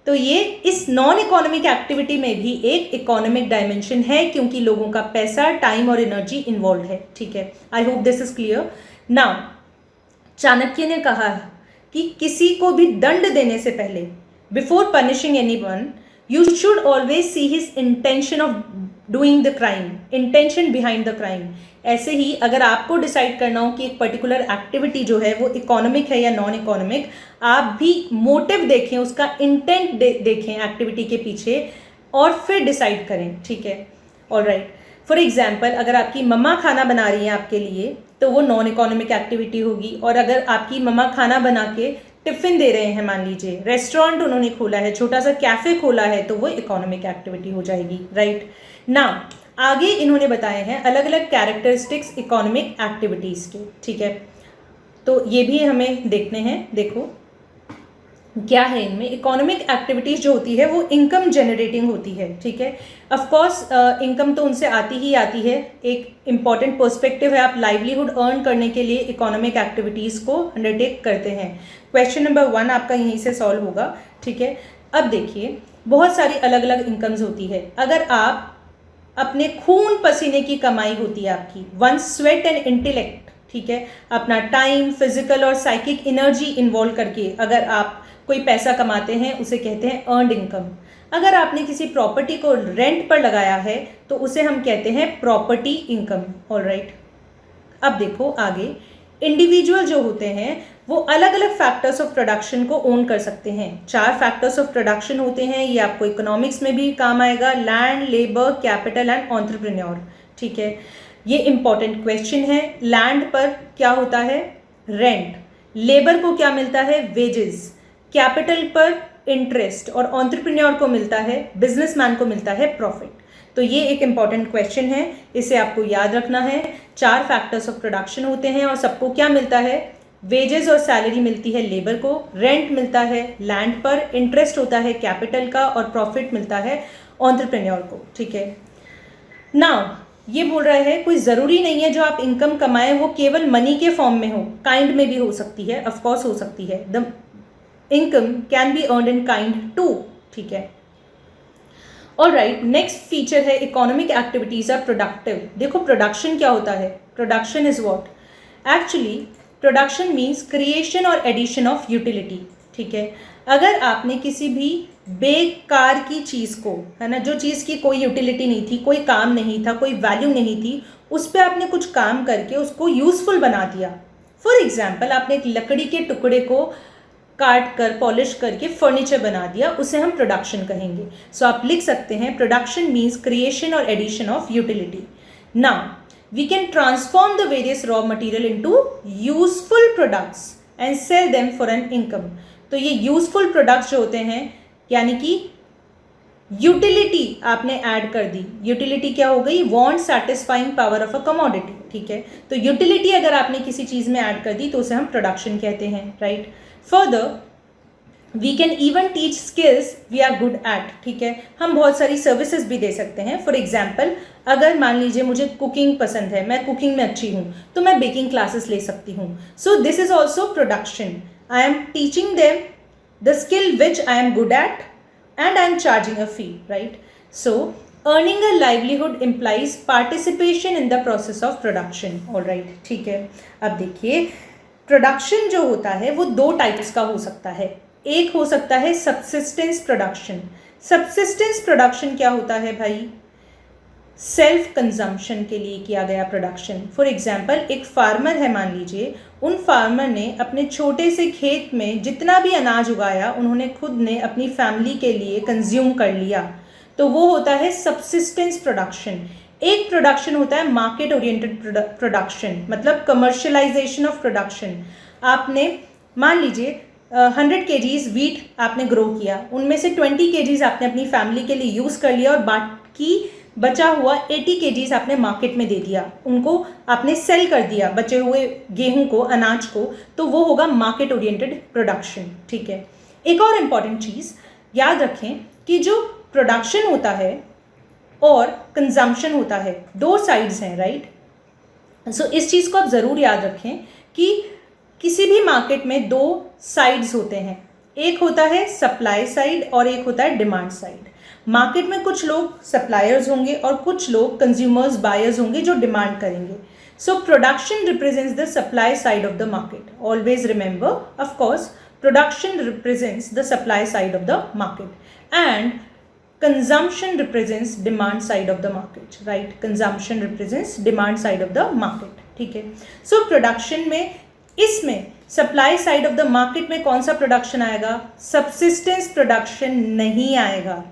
तो ये इस नॉन इकोनॉमिक एक्टिविटी में भी एक इकोनॉमिक डायमेंशन है, क्योंकि लोगों का पैसा, टाइम और एनर्जी इन्वॉल्व है। ठीक है, I hope this is clear. Now Chanakya ने कहा कि किसी को भी दंड देने से पहले, before punishing anyone, you should always see his intention of doing the crime, intention behind the crime. ऐसे ही अगर आपको डिसाइड करना हो कि एक पर्टिकुलर एक्टिविटी जो है वो इकोनॉमिक है या नॉन इकोनॉमिक, आप भी मोटिव देखें, उसका इंटेंट देखें एक्टिविटी के पीछे, और फिर डिसाइड करें। ठीक है, ऑल राइट। फॉर एग्जाम्पल अगर आपकी मम्मा खाना बना रही हैं आपके लिए, तो वो नॉन इकोनॉमिक एक्टिविटी होगी। और अगर आपकी मम्मा खाना बना के टिफिन दे रहे हैं, मान लीजिए रेस्टोरेंट उन्होंने खोला है, छोटा सा कैफे खोला है, तो वो इकोनॉमिक एक्टिविटी हो जाएगी, राइट ना। आगे इन्होंने बताए हैं अलग अलग कैरेक्टरिस्टिक्स इकोनॉमिक एक्टिविटीज़ के। ठीक है, तो ये भी हमें देखने हैं। देखो क्या है इनमें, इकोनॉमिक एक्टिविटीज़ जो होती है वो इनकम जनरेटिंग होती है। ठीक है, ऑफ कोर्स इनकम तो उनसे आती ही आती है, एक इम्पॉर्टेंट पर्सपेक्टिव है, आप लाइवलीहुड अर्न करने के लिए इकोनॉमिक एक्टिविटीज़ को अंडरटेक करते हैं। क्वेश्चन नंबर 1 आपका यहीं से सॉल्व होगा। ठीक है, अब देखिए बहुत सारी अलग अलग इनकम्स होती है। अगर आप अपने खून पसीने की कमाई होती है आपकी, वन स्वेट एंड इंटेलेक्ट, ठीक है, अपना टाइम, फिजिकल और साइकिक एनर्जी इन्वॉल्व करके अगर आप कोई पैसा कमाते हैं, उसे कहते हैं अर्नड इनकम। अगर आपने किसी प्रॉपर्टी को रेंट पर लगाया है तो उसे हम कहते हैं प्रॉपर्टी इनकम। ऑलराइट, अब देखो आगे, इंडिविजुअल जो होते हैं वो अलग अलग फैक्टर्स ऑफ प्रोडक्शन को ओन कर सकते हैं। 4 फैक्टर्स ऑफ प्रोडक्शन होते हैं, ये आपको इकोनॉमिक्स में भी काम आएगा, land, labour, capital and entrepreneur. ठीक है, ये इंपॉर्टेंट क्वेश्चन है। लैंड पर क्या होता है? रेंट। लेबर को क्या मिलता है? वेजेस। कैपिटल पर इंटरेस्ट, और एंटरप्रेन्योर को मिलता है, बिजनेसमैन को मिलता है प्रॉफिट। तो ये एक इंपॉर्टेंट क्वेश्चन है, इसे आपको याद रखना है। 4 फैक्टर्स ऑफ प्रोडक्शन होते हैं और सबको क्या मिलता है? वेजेस और सैलरी मिलती है लेबर को, रेंट मिलता है लैंड पर, इंटरेस्ट होता है कैपिटल का, और प्रॉफिट मिलता है एंटरप्रेन्योर को। ठीक है, नाउ ये बोल रहा है कोई ज़रूरी नहीं है जो आप इनकम कमाएं वो केवल मनी के फॉर्म में हो, काइंड में भी हो सकती है, ऑफकोर्स हो सकती है। The income can be earned in kind too. ठीक है, ऑलराइट, नेक्स्ट फीचर है इकोनॉमिक एक्टिविटीज आर प्रोडक्टिव। देखो प्रोडक्शन क्या होता है, production is what, actually production means creation और एडिशन ऑफ यूटिलिटी। ठीक है, अगर आपने किसी भी बेकार की चीज़ को, है ना, जो चीज़ की कोई यूटिलिटी नहीं थी, कोई काम नहीं था, कोई वैल्यू नहीं थी, उस पर आपने कुछ काम करके उसको यूजफुल बना दिया। फॉर एग्जाम्पल, आपने एक लकड़ी के टुकड़े को काट कर पॉलिश करके फर्नीचर बना दिया, उसे हम प्रोडक्शन कहेंगे। सो आप लिख सकते हैं प्रोडक्शन मीन्स क्रिएशन और addition of utility. Now we can transform the various raw material into useful products and sell them for an income। तो ये यूजफुल प्रोडक्ट्स जो होते हैं, यानी कि यूटिलिटी आपने ऐड कर दी। यूटिलिटी क्या हो गई, want satisfying power of a commodity. ठीक है, तो यूटिलिटी अगर आपने किसी चीज में ऐड कर दी तो उसे हम प्रोडक्शन कहते हैं, right. Further we can even teach skills we are good at. ठीक है, हम बहुत सारी सर्विसेज भी दे सकते हैं। फॉर एग्जाम्पल, अगर मान लीजिए मुझे कुकिंग पसंद है, मैं कुकिंग में अच्छी हूँ, तो मैं बेकिंग क्लासेस ले सकती हूँ। So this is also production. I am teaching them the skill which I am good at and I am charging a fee, right. So earning a livelihood implies participation in the process of production. Alright, ठीक है, अब देखिए production जो होता है वो दो types का हो सकता है। एक हो सकता है सबसिस्टेंस प्रोडक्शन। सबसिस्टेंस प्रोडक्शन क्या होता है भाई, सेल्फ कंजम्पशन के लिए किया गया प्रोडक्शन। फॉर एग्जाम्पल, एक फार्मर है, मान लीजिए उन फार्मर ने अपने छोटे से खेत में जितना भी अनाज उगाया उन्होंने खुद ने अपनी फैमिली के लिए कंज्यूम कर लिया, तो वो होता है सबसिस्टेंस प्रोडक्शन। एक प्रोडक्शन होता है मार्केट ओरिएंटेड प्रोडक्शन, मतलब कमर्शलाइजेशन ऑफ प्रोडक्शन। आपने मान लीजिए 100 kgs वीट आपने ग्रो किया, उनमें से 20 kgs आपने अपनी फैमिली के लिए यूज़ कर लिया और बाकी बचा हुआ 80 kgs आपने मार्केट में दे दिया, उनको आपने सेल कर दिया, बचे हुए गेहूं को, अनाज को, तो वो होगा मार्केट ओरिएंटेड प्रोडक्शन। ठीक है, एक और इम्पॉर्टेंट चीज़ याद रखें कि जो प्रोडक्शन होता है और कंजम्पशन होता है, दो साइड्स हैं, राइट। सो इस चीज़ को आप ज़रूर याद रखें कि किसी भी मार्केट में दो साइड्स होते हैं, एक होता है सप्लाई साइड और एक होता है डिमांड साइड। मार्केट में कुछ लोग सप्लायर्स होंगे और कुछ लोग कंज्यूमर्स, बायर्स होंगे जो डिमांड करेंगे। So production represents the supply side of the market. Always remember, of course, production represents the supply side of the market and consumption represents demand side of the market, right? Consumption represents demand side of the market, ठीक है। So production में, इसमें supply side of the market में कौन सा production आएगा, subsistence production नहीं आएगा।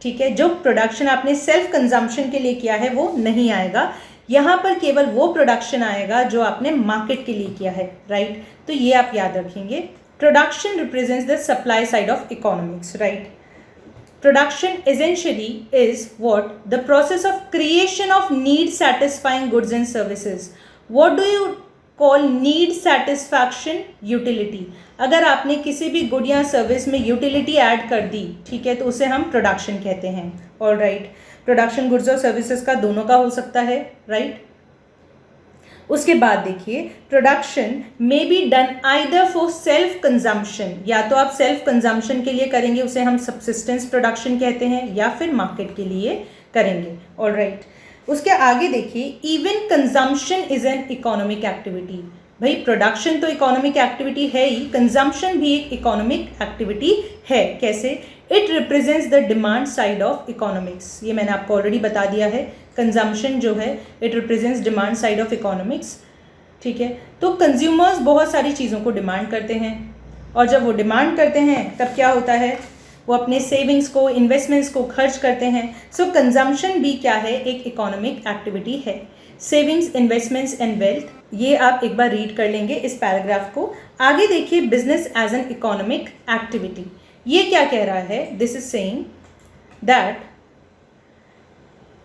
ठीक है, जो प्रोडक्शन आपने सेल्फ कंजम्पशन के लिए किया है वो नहीं आएगा। यहाँ पर केवल वो प्रोडक्शन आएगा जो आपने मार्केट के लिए किया है, राइट। तो ये आप याद रखेंगे, production represents the supply side of economics, right. Production essentially is what? The process of creation of need satisfying goods and services. What do you call need satisfaction? Utility. अगर आपने किसी भी गुड या सर्विस में utility add कर दी, ठीक है, तो उसे हम प्रोडक्शन कहते हैं। ऑल राइट, प्रोडक्शन गुड्स और सर्विसेज का दोनों का हो सकता है, राइट। उसके बाद देखिए, production may be done either for self consumption, या तो आप सेल्फ कंजम्पशन के लिए करेंगे, उसे हम सबसिस्टेंस प्रोडक्शन कहते हैं, या फिर मार्केट के लिए करेंगे। ऑलराइट, उसके आगे देखिए, even consumption is an economic activity. भाई प्रोडक्शन तो इकोनॉमिक एक्टिविटी है ही, कंजम्पशन भी एक इकोनॉमिक एक्टिविटी है। कैसे? It represents the demand side of economics. ये मैंने आपको ऑलरेडी बता दिया है, कंजम्पशन जो है it represents demand side of economics. ठीक है, तो कंज्यूमर्स बहुत सारी चीज़ों को डिमांड करते हैं, और जब वो डिमांड करते हैं तब क्या होता है, वो अपने सेविंग्स को, इन्वेस्टमेंट्स को खर्च करते हैं। सो कंजम्पशन भी क्या है, एक इकोनॉमिक एक्टिविटी है। सेविंग्स, इन्वेस्टमेंट्स एंड वेल्थ, ये आप एक बार रीड कर लेंगे इस पैराग्राफ को। आगे देखिए, business as an economic activity, ये क्या कह रहा है, दिस इज सेइंग दैट,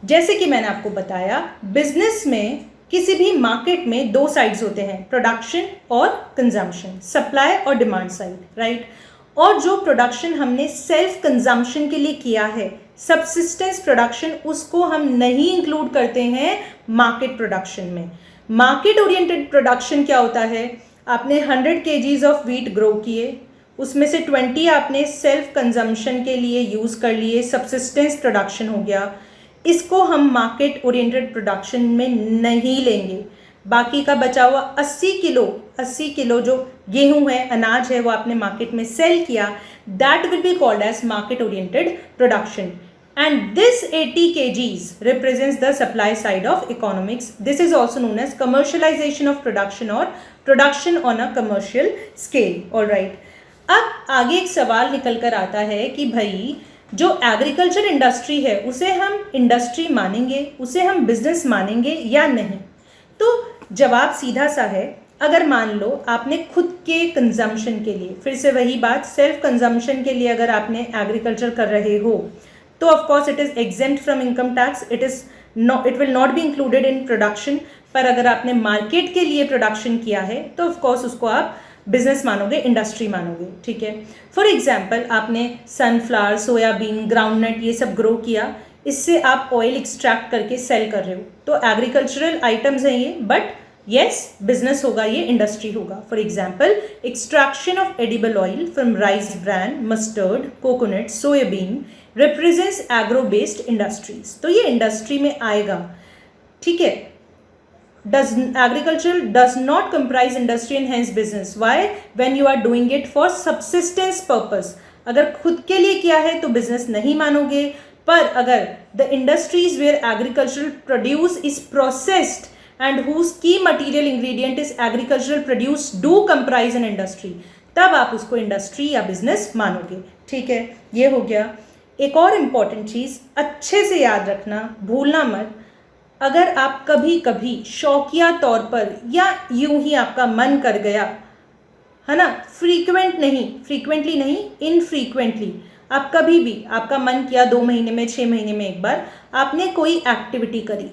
जैसे कि मैंने आपको बताया, बिजनेस में किसी भी मार्केट में दो साइड्स होते हैं, प्रोडक्शन और कंजम्पशन, सप्लाई और डिमांड साइड, राइट। और जो प्रोडक्शन हमने सेल्फ कंजम्पशन के लिए किया है, सबसिस्टेंस प्रोडक्शन, उसको हम नहीं इंक्लूड करते हैं मार्केट प्रोडक्शन में। मार्केट ओरिएंटेड प्रोडक्शन क्या होता है, आपने 100 kgs ऑफ वीट ग्रो किए, उसमें से 20 आपने सेल्फ कंजम्पशन के लिए यूज़ कर लिए, सब्सिस्टेंस प्रोडक्शन हो गया, इसको हम मार्केट ओरिएंटेड प्रोडक्शन में नहीं लेंगे। बाकी का बचा हुआ 80 किलो जो गेहूं है, अनाज है, वो आपने मार्केट में सेल किया, that will be called as market oriented production. And this 80 kgs represents the supply side of economics. This is also known as commercialization of production or production on a commercial scale. All right. अब आगे एक सवाल निकल कर आता है कि भाई जो एग्रीकल्चर इंडस्ट्री है उसे हम इंडस्ट्री मानेंगे, उसे हम बिजनेस मानेंगे या नहीं? तो जवाब सीधा सा है, अगर मान लो आपने खुद के कंजम्पशन के लिए, फिर से वही बात, सेल्फ कंजम्पशन के लिए अगर आपने एग्रीकल्चर कर रहे हो तो of course it is exempt from income tax, it will not be included in production. पर अगर आपने मार्केट के लिए प्रोडक्शन किया है तो ऑफ कोर्स उसको आप बिजनेस मानोगे, इंडस्ट्री मानोगे, ठीक है। फॉर एग्जाम्पल आपने सनफ्लावर, सोयाबीन, ग्राउंडनट ये सब ग्रो किया, इससे आप ऑयल एक्सट्रैक्ट करके सेल कर रहे हो, तो एग्रीकल्चरल आइटम्स हैं ये, बट यस बिजनेस होगा, ये इंडस्ट्री होगा। For example extraction of edible oil from rice bran, mustard, coconut, soybean represents agro based industries, तो ये इंडस्ट्री में आएगा, ठीक है। Agriculture does not comprise industry and hence business. Why? When you are doing it for subsistence purpose. अगर खुद के लिए किया है तो बिजनेस नहीं मानोगे, पर अगर the industries where agricultural produce is processed and whose key material ingredient is agricultural produce do comprise an industry, तब आप उसको इंडस्ट्री या बिजनेस मानोगे, ठीक है। ये हो गया। एक और इम्पॉर्टेंट चीज़ अच्छे से याद रखना, भूलना मत, अगर आप कभी कभी शौकिया तौर पर या यूं ही आपका मन कर गया है ना, फ्रीक्वेंटली नहीं, इनफ्रीक्वेंटली, आप कभी भी आपका मन किया 2 महीने में, 6 महीने में एक बार आपने कोई एक्टिविटी करी,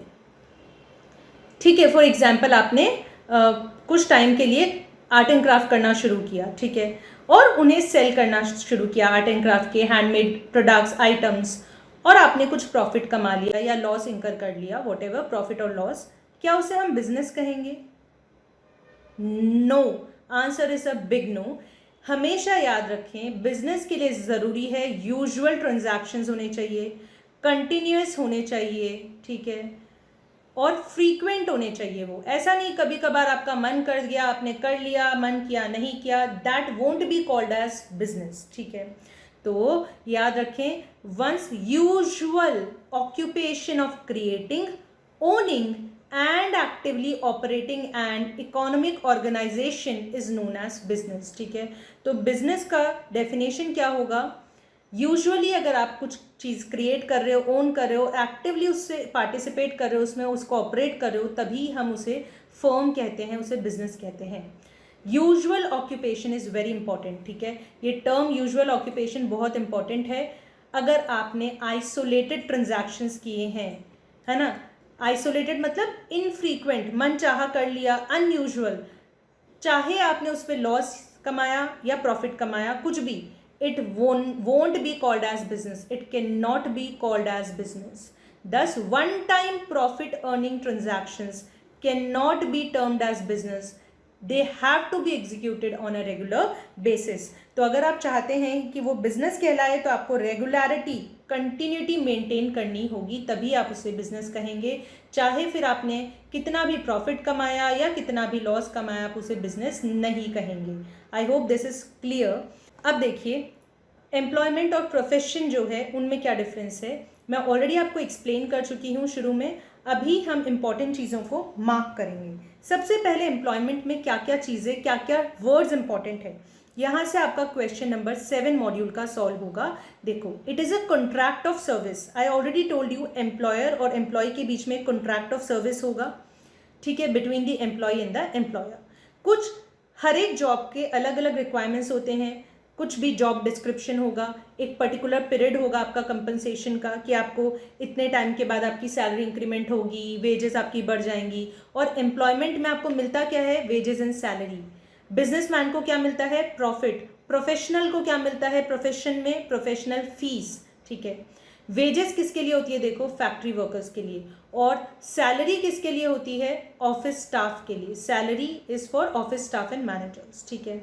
ठीक है। फॉर एग्जाम्पल आपने कुछ टाइम के लिए आर्ट एंड क्राफ्ट करना शुरू किया, ठीक है, और उन्हें सेल करना शुरू किया, आर्ट एंड क्राफ्ट के हैंडमेड प्रोडक्ट्स, आइटम्स, और आपने कुछ प्रॉफिट कमा लिया या लॉस इंकर कर लिया, वॉट एवर प्रॉफिट और लॉस, क्या उसे हम बिजनेस कहेंगे? No, answer is a big no. हमेशा याद रखें, बिजनेस के लिए ज़रूरी है यूजुअल ट्रांजैक्शंस होने चाहिए, कंटिन्यूस होने चाहिए, ठीक है, और फ्रीक्वेंट होने चाहिए। वो ऐसा नहीं कभी कभार आपका मन कर गया, आपने कर लिया, मन किया नहीं किया, that won't be called as business, ठीक है। तो याद रखें, one's usual occupation of creating, owning and actively operating and economic organisation is known as business, ठीक है। तो बिजनेस का डेफिनेशन क्या होगा? यूजुअली अगर आप कुछ चीज़ क्रिएट कर रहे हो, ओन कर रहे हो, एक्टिवली उससे पार्टिसिपेट कर रहे हो, उसमें उसको ऑपरेट कर रहे हो, तभी हम उसे फर्म कहते हैं, उसे बिजनेस कहते हैं। Usual occupation is very important, ठीक है। ये टर्म यूजुअल ऑक्यूपेशन बहुत इंपॉर्टेंट है। अगर आपने आइसोलेटेड ट्रांजैक्शंस किए हैं, है ना, आइसोलेटेड मतलब इनफ्रीक्वेंट, मन चाहा कर लिया, अनयूजुअल, चाहे आपने उस पर लॉस कमाया या प्रॉफिट कमाया, कुछ भी, it won't be called as business. It cannot be called as business. Thus, one-time profit earning transactions cannot be termed as business. They have to be executed on a regular basis. तो अगर आप चाहते हैं कि वो business कहलाए तो आपको रेगुलरिटी, कंटिन्यूटी मेंटेन करनी होगी, तभी आप उसे बिजनेस कहेंगे। चाहे फिर आपने कितना भी प्रॉफिट कमाया या कितना भी लॉस कमाया, आप उसे बिजनेस नहीं कहेंगे। I hope this is clear. अब देखिए, एम्प्लॉयमेंट और प्रोफेशन जो है उनमें क्या डिफरेंस है, मैं ऑलरेडी आपको एक्सप्लेन कर चुकी हूँ शुरू में। अभी हम इम्पॉर्टेंट चीज़ों को मार्क करेंगे। सबसे पहले एम्प्लॉयमेंट में क्या क्या चीज़ें, क्या क्या वर्ड्स इंपॉर्टेंट है, यहाँ से आपका क्वेश्चन नंबर 7 मॉड्यूल का सॉल्व होगा। देखो, it is a contract of service. I already told you, employer और एम्प्लॉय के बीच में कॉन्ट्रैक्ट ऑफ सर्विस होगा, ठीक है, between the employee and the employer. कुछ हर एक जॉब के अलग अलग रिक्वायरमेंट्स होते हैं, कुछ भी जॉब डिस्क्रिप्शन होगा, एक पर्टिकुलर पीरियड होगा आपका कंपनसेशन का, कि आपको इतने टाइम के बाद आपकी सैलरी इंक्रीमेंट होगी, वेजेस आपकी बढ़ जाएंगी। और एम्प्लॉयमेंट में आपको मिलता क्या है? Wages and salary. बिजनेसमैन को क्या मिलता है? प्रॉफिट। प्रोफेशनल को क्या मिलता है? प्रोफेशन में प्रोफेशनल फीस, ठीक है। वेजेस किसके लिए होती है? देखो, फैक्ट्री वर्कर्स के लिए। और सैलरी किसके लिए होती है? ऑफिस स्टाफ के लिए। Salary is for office staff and managers, ठीक है।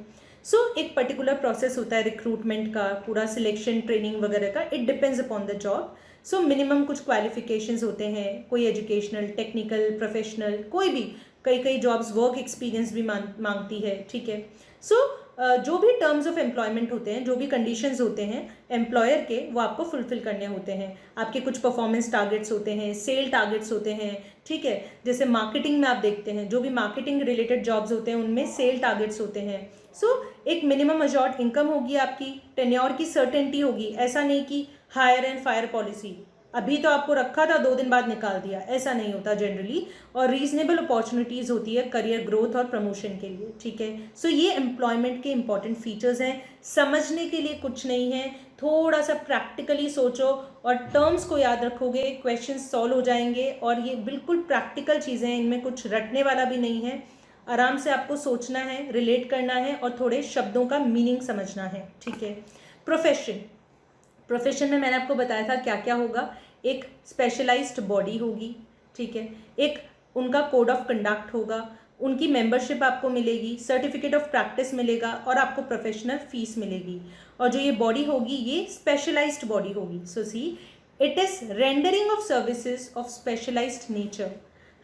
एक पर्टिकुलर प्रोसेस होता है रिक्रूटमेंट का, पूरा सिलेक्शन ट्रेनिंग वगैरह का, it depends upon the job. Minimum कुछ क्वालिफिकेशंस होते हैं, कोई एजुकेशनल, टेक्निकल, प्रोफेशनल, कोई भी, कई कई जॉब्स वर्क एक्सपीरियंस भी मांगती है, ठीक है। जो भी टर्म्स ऑफ एम्प्लॉयमेंट होते हैं, जो भी कंडीशंस होते हैं एम्प्लॉयर के, वो आपको फुलफिल करने होते हैं। आपके कुछ परफॉर्मेंस टारगेट्स होते हैं, सेल टारगेट्स होते हैं, ठीक है। जैसे मार्केटिंग में आप देखते हैं, जो भी मार्केटिंग रिलेटेड जॉब्स होते हैं उनमें सेल टारगेट्स होते हैं। एक मिनिमम अशोर्ड इनकम होगी आपकी, टेन्योर की सर्टेनिटी होगी। ऐसा नहीं कि हायर एंड फायर पॉलिसी, अभी तो आपको रखा था 2 दिन बाद निकाल दिया, ऐसा नहीं होता जनरली। और रीजनेबल अपॉर्चुनिटीज़ होती है करियर ग्रोथ और प्रमोशन के लिए, ठीक है। ये एम्प्लॉयमेंट के इंपॉर्टेंट फीचर्स हैं। समझने के लिए कुछ नहीं है, थोड़ा सा प्रैक्टिकली सोचो और टर्म्स को याद रखोगे, क्वेश्चन सॉल्व हो जाएंगे। और ये बिल्कुल प्रैक्टिकल चीज़ें हैं, इनमें कुछ रटने वाला भी नहीं है। आराम से आपको सोचना है, रिलेट करना है और थोड़े शब्दों का मीनिंग समझना है, ठीक है। प्रोफेशन में मैंने आपको बताया था क्या क्या होगा। एक स्पेशलाइज्ड बॉडी होगी, ठीक है। एक उनका कोड ऑफ कंडक्ट होगा, उनकी मेंबरशिप आपको मिलेगी, सर्टिफिकेट ऑफ प्रैक्टिस मिलेगा और आपको प्रोफेशनल फीस मिलेगी। और जो ये बॉडी होगी ये स्पेशलाइज्ड बॉडी होगी। See it is rendering of services of specialised nature.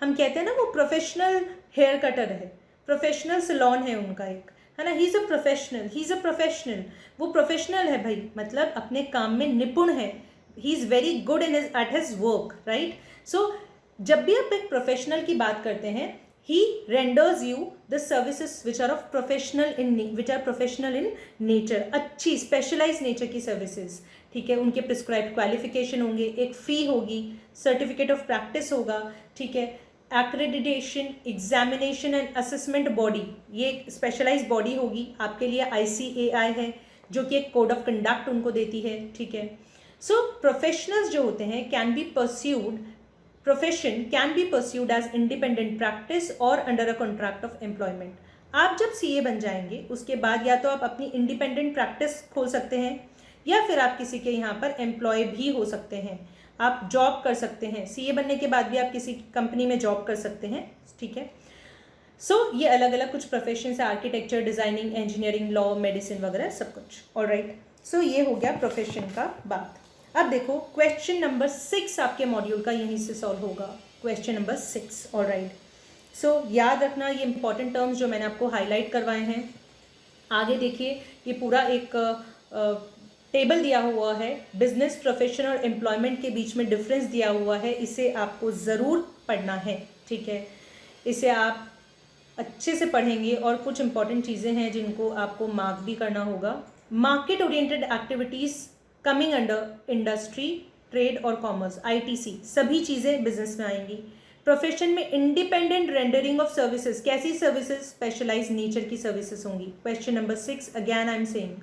हम कहते हैं ना वो प्रोफेशनल हेयर कटर है, प्रोफेशनल सैलून है उनका एक, है ना। ही इज़ अ प्रोफेशनल, वो प्रोफेशनल है भाई, मतलब अपने काम में निपुण है। He is very good in at his work, right. जब भी आप एक प्रोफेशनल की बात करते हैं, he renders you the services which are professional in nature, अच्छी स्पेशलाइज नेचर की सर्विसेज, ठीक है। उनके प्रिस्क्राइब्ड क्वालिफिकेशन होंगे, एक फ़ी होगी, सर्टिफिकेट ऑफ प्रैक्टिस होगा, ठीक है। Accreditation, examination and assessment body, ये स्पेशलाइज बॉडी होगी आपके लिए। ICAI है जो कि एक कोड ऑफ कंडक्ट उनको देती है, ठीक है। प्रोफेशनल्स जो होते हैं profession can be pursued as independent practice और under a contract of employment. आप जब CA बन जाएंगे उसके बाद या तो आप अपनी इंडिपेंडेंट प्रैक्टिस खोल सकते हैं या फिर आप किसी के यहाँ पर एम्प्लॉय भी हो सकते हैं, आप जॉब कर सकते हैं। CA बनने के बाद भी आप किसी कंपनी में जॉब कर सकते हैं, ठीक है। ये अलग अलग कुछ प्रोफेशन है, architecture, designing, engineering, law, medicine वगैरह सब कुछ। ऑलराइट, ये हो गया प्रोफेशन का बात। अब देखो क्वेश्चन नंबर 6 आपके मॉड्यूल का यहीं से सॉल्व होगा, क्वेश्चन नंबर 6। ऑलराइट, याद रखना ये इंपॉर्टेंट टर्म्स जो मैंने आपको हाईलाइट करवाए हैं। आगे देखिए, ये पूरा एक टेबल दिया हुआ है, बिजनेस, प्रोफेशन और एम्प्लॉयमेंट के बीच में डिफरेंस दिया हुआ है, इसे आपको ज़रूर पढ़ना है, ठीक है। इसे आप अच्छे से पढ़ेंगे और कुछ इंपॉर्टेंट चीज़ें हैं जिनको आपको मार्क भी करना होगा। Market oriented activities coming under industry, trade और कॉमर्स, ITC, सभी चीज़ें बिजनेस में आएंगी। प्रोफेशन में इंडिपेंडेंट रेंडरिंग ऑफ सर्विसेज, कैसी सर्विसेज, स्पेशलाइज नेचर की सर्विसेज होंगी। Question number 6 again I am saying,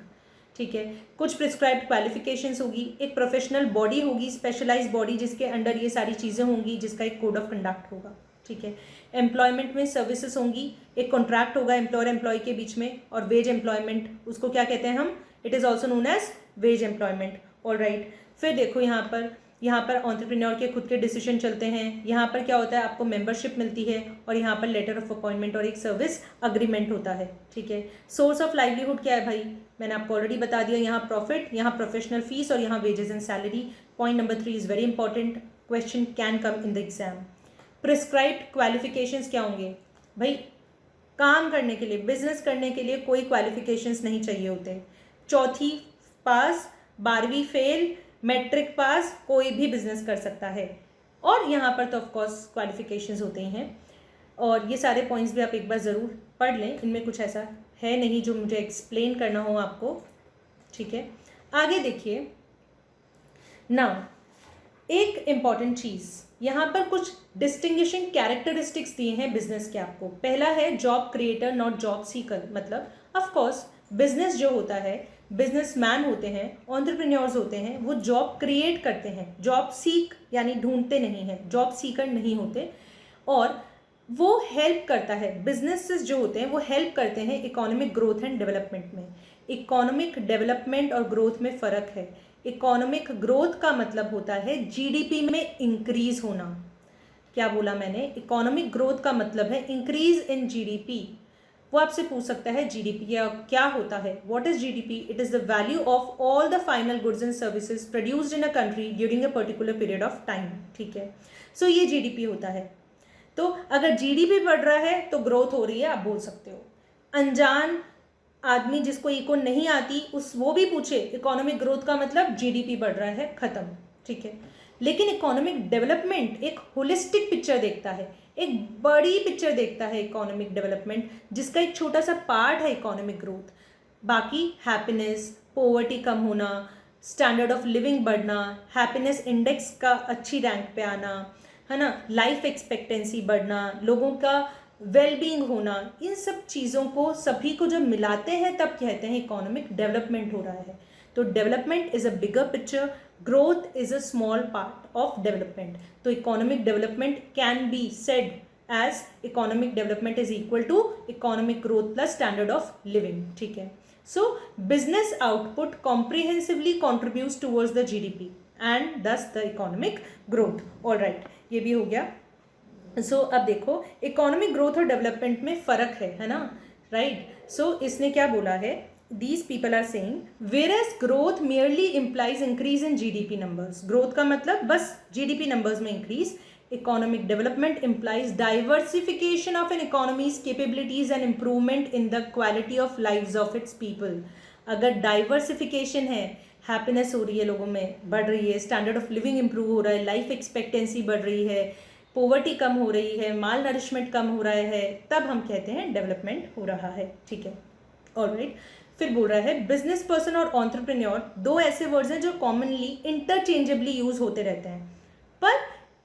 ठीक है। कुछ प्रिस्क्राइब्ड क्वालिफिकेशंस होगी, एक प्रोफेशनल बॉडी होगी, स्पेशलाइज बॉडी जिसके अंडर ये सारी चीज़ें होंगी, जिसका एक कोड ऑफ कंडक्ट होगा, ठीक है। एम्प्लॉयमेंट में सर्विसेज होंगी, एक कॉन्ट्रैक्ट होगा एम्प्लॉयर एम्प्लॉय के बीच में, और वेज एम्प्लॉयमेंट, उसको क्या कहते हैं हम, it is also known as wage employment. Alright, फिर देखो यहाँ पर एंटरप्रेन्योर के खुद के डिसीजन चलते हैं। यहाँ पर क्या होता है, आपको मेंबरशिप मिलती है और यहाँ पर लेटर ऑफ अपॉइंटमेंट और एक सर्विस अग्रीमेंट होता है, ठीक है। सोर्स ऑफ लाइवलीहुड क्या है भाई, मैंने आपको ऑलरेडी बता दिया, यहाँ प्रॉफिट, यहाँ प्रोफेशनल फीस और यहाँ wages and salary. Point number 3 is very important, question can come in the exam. Prescribed qualifications क्या होंगे भाई, काम करने के लिए, बिजनेस करने के लिए कोई क्वालिफिकेशंस नहीं चाहिए होते। 4th पास, 12वीं फेल, मैट्रिक पास, कोई भी बिजनेस कर सकता है। और यहाँ पर तो ऑफकोर्स क्वालिफिकेशंस होते ही हैं। और ये सारे पॉइंट्स भी आप एक बार ज़रूर पढ़ लें, इनमें कुछ ऐसा है नहीं जो मुझे एक्सप्लेन करना हो आपको, ठीक है। आगे देखिए, नाउ एक इम्पॉर्टेंट चीज़, यहाँ पर कुछ डिस्टिंग्विशिंग कैरेक्टरिस्टिक्स दिए हैं बिजनेस के आपको। पहला है job creator not job seeker, मतलब ऑफकोर्स बिजनेस जो होता है, बिजनेसमैन होते हैं, एंटरप्रेन्योर्स होते हैं, वो जॉब क्रिएट करते हैं, जॉब सीक यानी ढूंढते नहीं हैं, जॉब सीकर नहीं होते। और वो हेल्प करता है, बिजनेसेस जो होते हैं वो हेल्प करते हैं इकोनॉमिक ग्रोथ एंड डेवलपमेंट में। इकोनॉमिक डेवलपमेंट और ग्रोथ में फ़र्क है। इकोनॉमिक ग्रोथ का मतलब होता है GDP में इंक्रीज होना। क्या बोला मैंने, इकोनॉमिक ग्रोथ का मतलब है इंक्रीज इन GDP, वो आपसे पूछ सकता है जीडीपी क्या होता है, what is GDP? It is the value of all the final goods and services produced in a country during a particular period of time, ठीक है। सो ये जीडीपी होता है। तो अगर जीडीपी बढ़ रहा है तो ग्रोथ हो रही है, आप बोल सकते हो। अनजान आदमी जिसको इको नहीं आती वो भी पूछे इकोनॉमिक ग्रोथ का मतलब जीडीपी बढ़ रहा है, खत्म, ठीक है। लेकिन इकोनॉमिक डेवलपमेंट एक होलिस्टिक पिक्चर देखता है, एक बड़ी पिक्चर देखता है इकोनॉमिक डेवलपमेंट, जिसका एक छोटा सा पार्ट है इकोनॉमिक ग्रोथ। बाकी हैप्पीनेस, पॉवर्टी कम होना, स्टैंडर्ड ऑफ लिविंग बढ़ना, हैप्पीनेस इंडेक्स का अच्छी रैंक पे आना, है ना, लाइफ एक्सपेक्टेंसी बढ़ना, लोगों का वेलबींग होना, इन सब चीज़ों को सभी को जब मिलाते हैं तब कहते हैं इकोनॉमिक डेवलपमेंट हो रहा है। तो development is a bigger picture, growth is a small part of development. तो economic development can be said as economic development is equal to economic growth plus standard of living, ठीक है। So business output comprehensively contributes towards the GDP and thus the economic growth. All right, ये भी हो गया। अब देखो economic growth और development में फर्क है ना, राइट। इसने क्या बोला है, these people are saying whereas growth merely implies increase in GDP numbers, growth का मतलब बस जीडीपी नंबर्स में increase, economic development implies diversification of an economy's capabilities and improvement in the quality of lives of its people. अगर diversification है, happiness हो रही है, लोगों में बढ़ रही है, स्टैंडर्ड ऑफ लिविंग इंप्रूव हो रहा है, लाइफ एक्सपेक्टेंसी बढ़ रही है, पॉवर्टी कम हो रही है, माल नरिशमेंट कम हो रहा है, तब हम कहते हैं डेवलपमेंट हो रहा है, ठीक है। ऑलराइट, फिर बोल रहा है बिजनेस पर्सन और एंटरप्रेन्योर दो ऐसे वर्ड्स हैं जो कॉमनली इंटरचेंजेबली यूज होते रहते हैं, पर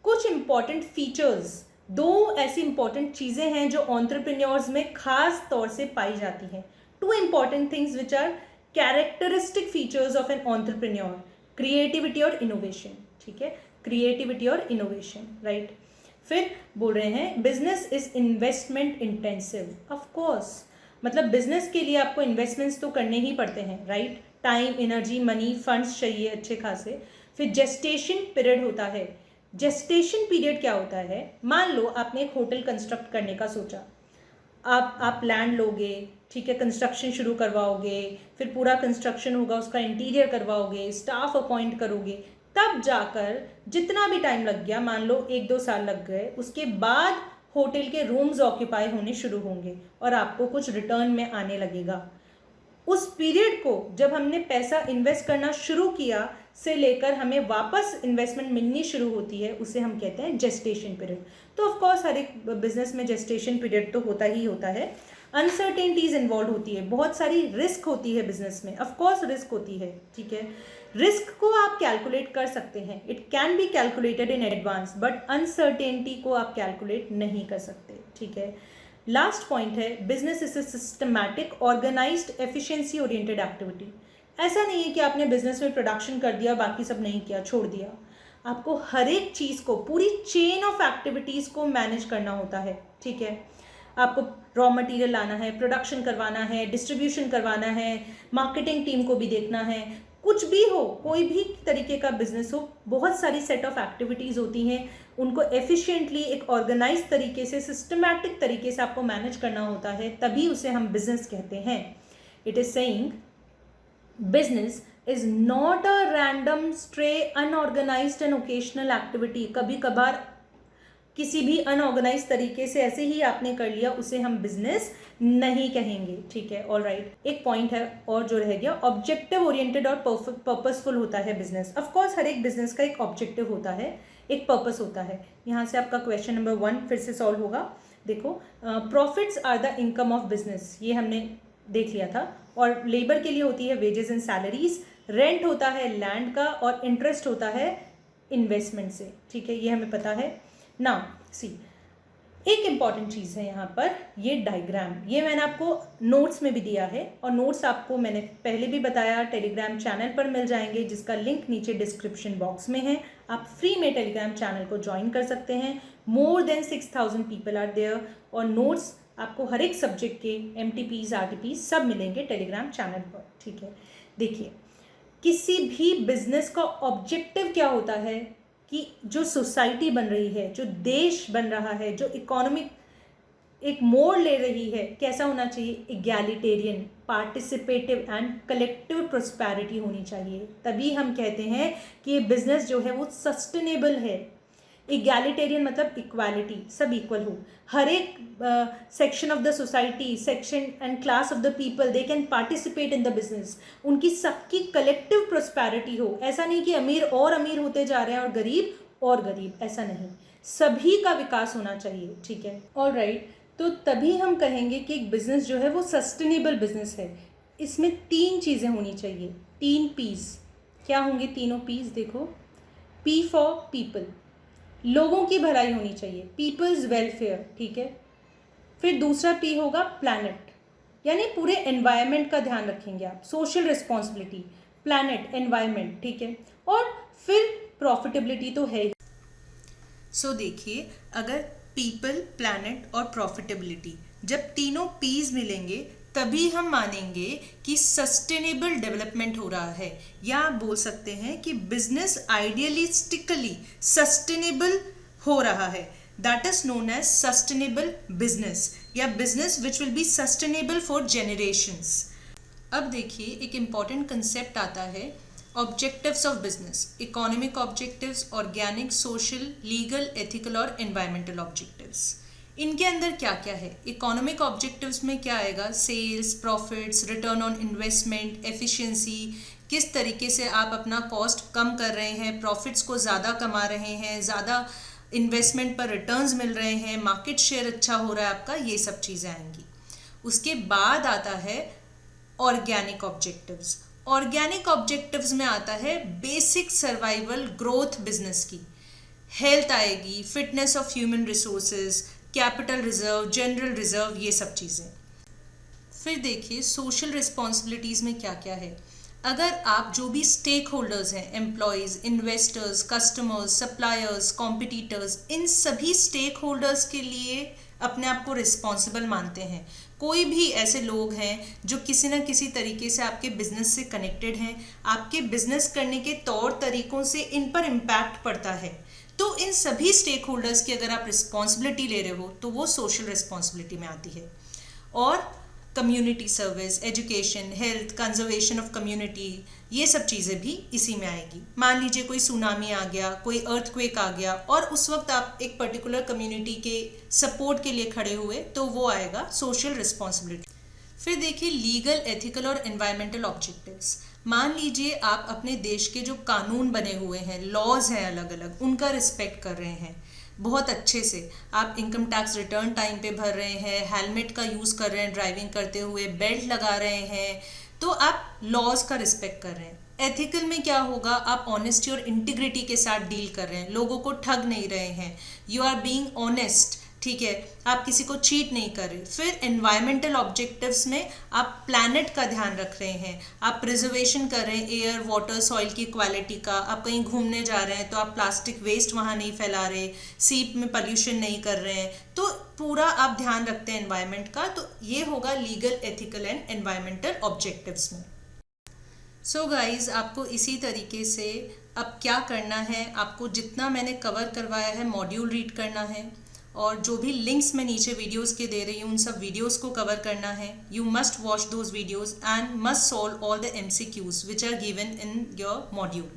कुछ इंपॉर्टेंट फीचर्स, दो ऐसी इंपॉर्टेंट चीजें हैं जो एंटरप्रेन्योर्स में खास तौर से पाई जाती हैं। Two important things which are characteristic features of an entrepreneur, creativity और इनोवेशन, ठीक है, क्रिएटिविटी और इनोवेशन, राइट। फिर बोल रहे हैं business is investment intensive, of course, मतलब बिजनेस के लिए आपको इन्वेस्टमेंट्स तो करने ही पड़ते हैं, right. Time, energy, money, funds चाहिए अच्छे खासे। फिर जेस्टेशन पीरियड होता है। जेस्टेशन पीरियड क्या होता है, मान लो आपने एक होटल कंस्ट्रक्ट करने का सोचा, आप लैंड लोगे, ठीक है, कंस्ट्रक्शन शुरू करवाओगे, फिर पूरा कंस्ट्रक्शन होगा, उसका इंटीरियर करवाओगे, स्टाफ अपॉइंट करोगे, तब जाकर जितना भी टाइम लग गया, मान लो 1-2 साल लग गए, उसके बाद होटल के रूम्स ऑक्यूपाई होने शुरू होंगे और आपको कुछ रिटर्न में आने लगेगा। उस पीरियड को जब हमने पैसा इन्वेस्ट करना शुरू किया से लेकर हमें वापस इन्वेस्टमेंट मिलनी शुरू होती है, उसे हम कहते हैं जेस्टेशन पीरियड। तो ऑफ कोर्स हर एक बिजनेस में जेस्टेशन पीरियड तो होता ही होता है। अनसर्टेनिटीज इन्वॉल्व होती है, बहुत सारी रिस्क होती है बिजनेस में, ऑफ कोर्स रिस्क होती है, ठीक है। रिस्क को आप कैलकुलेट कर सकते हैं, it can be calculated in advance, but uncertainty को आप कैलकुलेट नहीं कर सकते, ठीक है। लास्ट पॉइंट है business is a systematic, organised, efficiency oriented activity. ऐसा नहीं है कि आपने बिजनेस में प्रोडक्शन कर दिया, बाकी सब नहीं किया, छोड़ दिया। आपको हर एक चीज़ को, पूरी चेन ऑफ एक्टिविटीज़ को मैनेज करना होता है, ठीक है। आपको रॉ मटेरियल लाना है, प्रोडक्शन करवाना है, डिस्ट्रीब्यूशन करवाना है, मार्केटिंग टीम को भी देखना है, कुछ भी हो, कोई भी तरीके का बिजनेस हो, बहुत सारी सेट ऑफ एक्टिविटीज़ होती हैं, उनको एफिशिएंटली एक ऑर्गेनाइज तरीके से, सिस्टमैटिक तरीके से आपको मैनेज करना होता है, तभी उसे हम बिजनेस कहते हैं। It is saying business is not a random, stray, unorganised and occasional activity. कभी कभार किसी भी अनऑर्गेनाइज तरीके से ऐसे ही आपने कर लिया, उसे हम बिजनेस नहीं कहेंगे, ठीक है। ऑल राइट, एक पॉइंट है और जो रह गया, ऑब्जेक्टिव ओरिएंटेड और पर्पसफुल होता है बिजनेस। ऑफ कोर्स हर एक बिजनेस का एक ऑब्जेक्टिव होता है, एक पर्पस होता है। यहाँ से आपका क्वेश्चन नंबर 1 फिर से सॉल्व होगा। देखो, profits are the income of business, ये हमने देख लिया था। और लेबर के लिए होती है वेजेस एंड सैलरीज, रेंट होता है लैंड का, और इंटरेस्ट होता है इन्वेस्टमेंट से, ठीक है, ये हमें पता है। नाउ सी, एक इंपॉर्टेंट चीज़ है यहाँ पर, ये डायग्राम, ये मैंने आपको नोट्स में भी दिया है, और नोट्स आपको मैंने पहले भी बताया टेलीग्राम चैनल पर मिल जाएंगे, जिसका लिंक नीचे डिस्क्रिप्शन बॉक्स में है। आप फ्री में टेलीग्राम चैनल को ज्वाइन कर सकते हैं। More than 6000 people are there, और नोट्स आपको हर एक सब्जेक्ट के MTPs, RTPs सब मिलेंगे टेलीग्राम चैनल पर, ठीक है। देखिए, किसी भी बिजनेस का ऑब्जेक्टिव क्या होता है कि जो सोसाइटी बन रही है, जो देश बन रहा है, जो एक मोड़ ले रही है, कैसा होना चाहिए, egalitarian, participative and collective prosperity होनी चाहिए। तभी हम कहते हैं कि ये बिजनेस जो है वो सस्टेनेबल है। इगैलिटेरियन मतलब इक्वालिटी, सब इक्वल हो, हर एक section of the society, section and class of the people, they can participate in the business, उनकी सबकी कलेक्टिव प्रोस्पेरिटी हो। ऐसा नहीं कि अमीर और अमीर होते जा रहे हैं और गरीब और गरीब, ऐसा नहीं, सभी का विकास होना चाहिए, ठीक है। ऑलराइट, तो तभी हम कहेंगे कि एक बिजनेस जो है वो सस्टेनेबल बिजनेस है। इसमें 3 चीज़ें होनी चाहिए, 3 पीस। क्या होंगे तीनों पीस, देखो, पी फॉर पीपल, लोगों की भलाई होनी चाहिए, पीपल्स वेलफेयर, ठीक है। फिर दूसरा पी होगा प्लैनेट, यानी पूरे एनवायरनमेंट का ध्यान रखेंगे आप, सोशल रिस्पॉन्सिबिलिटी, प्लैनेट, एनवायरनमेंट, ठीक है। और फिर प्रॉफिटेबिलिटी तो है ही। सो देखिए, अगर पीपल, प्लैनेट और प्रॉफिटेबिलिटी, जब तीनों पीस मिलेंगे तभी हम मानेंगे कि सस्टेनेबल डेवलपमेंट हो रहा है, या आप बोल सकते हैं कि बिजनेस आइडियलिस्टिकली सस्टेनेबल हो रहा है। That is known as sustainable business, या business which will be sustainable for generations. अब देखिए, एक इम्पॉर्टेंट कंसेप्ट आता है, objectives of business, economic objectives, organic, social, legal, ethical और एनवायरमेंटल ऑब्जेक्टिव्स। इनके अंदर क्या क्या है? इकोनॉमिक ऑब्जेक्टिव्स में क्या आएगा? Sales, profits, return on investment, efficiency, किस तरीके से आप अपना कॉस्ट कम कर रहे हैं, प्रॉफिट्स को ज़्यादा कमा रहे हैं, ज़्यादा इन्वेस्टमेंट पर रिटर्न्स मिल रहे हैं, मार्केट शेयर अच्छा हो रहा है आपका, ये सब चीज़ें आएंगी। उसके बाद आता है ऑर्गेनिक ऑब्जेक्टिव्स। ऑर्गेनिक ऑब्जेक्टिव्स में आता है बेसिक सर्वाइवल ग्रोथ बिजनेस की, हेल्थ आएगी, fitness of human resources, capital reserve, general reserve, ये सब चीज़ें। फिर देखिए सोशल रिस्पॉन्सिबिलिटीज़ में क्या क्या है। अगर आप जो भी स्टेक होल्डर्स हैं, employees, investors, customers, suppliers, competitors, इन सभी स्टेक होल्डर्स के लिए अपने आप को रिस्पॉन्सिबल मानते हैं। कोई भी ऐसे लोग हैं जो किसी न किसी तरीके से आपके बिजनेस से कनेक्टेड हैं, आपके बिजनेस करने के तौर तरीकों से इन पर इम्पैक्ट पड़ता है, तो इन सभी स्टेक होल्डर्स की अगर आप रिस्पॉन्सिबिलिटी ले रहे हो तो वो सोशल रिस्पॉन्सिबिलिटी में आती है। और community service, education, health, conservation of community, ये सब चीज़ें भी इसी में आएगी। मान लीजिए कोई सुनामी आ गया, कोई अर्थक्वेक आ गया और उस वक्त आप एक पर्टिकुलर कम्युनिटी के सपोर्ट के लिए खड़े हुए, तो वो आएगा सोशल रिस्पॉन्सिबिलिटी। फिर देखिए लीगल, एथिकल और एनवायरमेंटल ऑब्जेक्टिव्स। मान लीजिए आप अपने देश के जो कानून बने हुए हैं, लॉज हैं अलग अलग, उनका रिस्पेक्ट कर रहे हैं बहुत अच्छे से, आप इनकम टैक्स रिटर्न टाइम पे भर रहे हैं, हेलमेट का यूज़ कर रहे हैं ड्राइविंग करते हुए, बेल्ट लगा रहे हैं, तो आप लॉज का रिस्पेक्ट कर रहे हैं। एथिकल में क्या होगा? आप ऑनेस्टी और इंटीग्रिटी के साथ डील कर रहे हैं, लोगों को ठग नहीं रहे हैं, यू आर बीइंग ऑनेस्ट, ठीक है, आप किसी को चीट नहीं कर रहे। फिर एनवायरमेंटल ऑब्जेक्टिव्स में आप प्लैनेट का ध्यान रख रहे हैं, आप प्रिजर्वेशन कर रहे हैं एयर, वाटर, सॉइल की क्वालिटी का। आप कहीं घूमने जा रहे हैं तो आप प्लास्टिक वेस्ट वहाँ नहीं फैला रहे, सी में पॉल्यूशन नहीं कर रहे हैं, तो पूरा आप ध्यान रखते हैं एनवायरमेंट का। तो ये होगा legal, ethical and environmental objectives में। सो गाइज, आपको इसी तरीके से अब क्या करना है, आपको जितना मैंने कवर करवाया है मॉड्यूल रीड करना है, और जो भी लिंक्स मैं नीचे वीडियोस के दे रही हूँ उन सब वीडियोस को कवर करना है। You must watch those videos and must solve all the MCQs which are given in your module.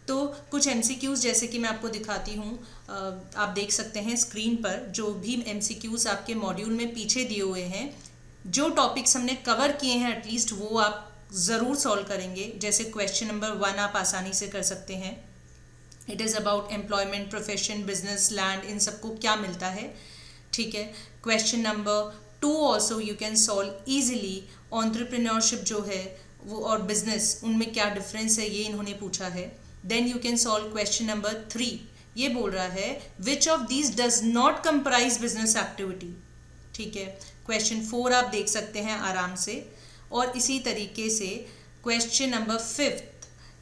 तो कुछ MCQs जैसे कि मैं आपको दिखाती हूँ, आप देख सकते हैं स्क्रीन पर, जो भी MCQs आपके मॉड्यूल में पीछे दिए हुए हैं, जो टॉपिक्स हमने कवर किए हैं एटलीस्ट वो आप ज़रूर सॉल्व करेंगे। जैसे क्वेश्चन नंबर 1 आप आसानी से कर सकते हैं, it is about employment, profession, business, land, इन सबको क्या मिलता है, ठीक है। Question number 2 also you can solve easily, entrepreneurship जो है वो और बिजनेस, उनमें क्या डिफरेंस है, ये इन्होंने पूछा है। Then you can solve question number 3, ये बोल रहा है which of these does not comprise business activity, ठीक है। क्वेश्चन 4 आप देख सकते हैं आराम से। और इसी तरीके से क्वेश्चन नंबर 5,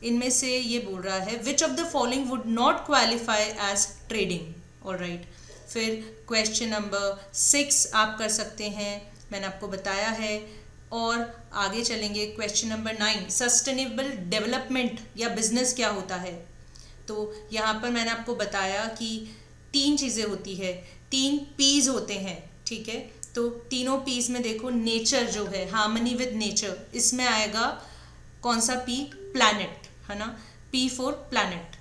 इनमें से ये बोल रहा है which of the following would not qualify as trading, alright. फिर क्वेश्चन नंबर 6 आप कर सकते हैं, मैंने आपको बताया है। और आगे चलेंगे क्वेश्चन नंबर 9, सस्टेनेबल डेवलपमेंट या बिजनेस क्या होता है। तो यहाँ पर मैंने आपको बताया कि 3 चीज़ें होती है, 3 P's होते हैं, ठीक है। तो तीनों पीस में देखो, नेचर जो है, हार्मनी विद नेचर, इसमें आएगा कौन सा पी? प्लैनेट, है ना, पी फॉर प्लैनेट।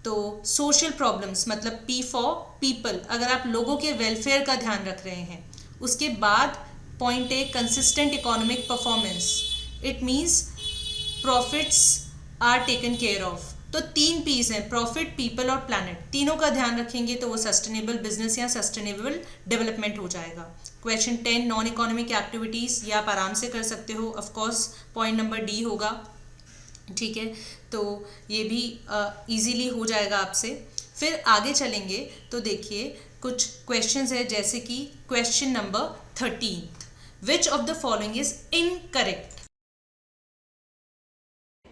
तो सोशल प्रॉब्लम्स मतलब पी फॉर पीपल, अगर आप लोगों के वेलफेयर का ध्यान रख रहे हैं। उसके बाद point A, consistent economic performance, it means profits are taken care of. तो तीन पीस हैं, प्रॉफिट, पीपल और प्लैनेट, तीनों का ध्यान रखेंगे तो वो सस्टेनेबल बिजनेस या सस्टेनेबल डेवलपमेंट हो जाएगा। क्वेश्चन 10, नॉन इकोनॉमिक एक्टिविटीज़, ये आप आराम से कर सकते हो, of course point number D होगा, ठीक है। तो ये भी इजीली हो जाएगा आपसे। फिर आगे चलेंगे तो देखिए कुछ क्वेश्चंस है, जैसे कि question number 13, which of the following is incorrect?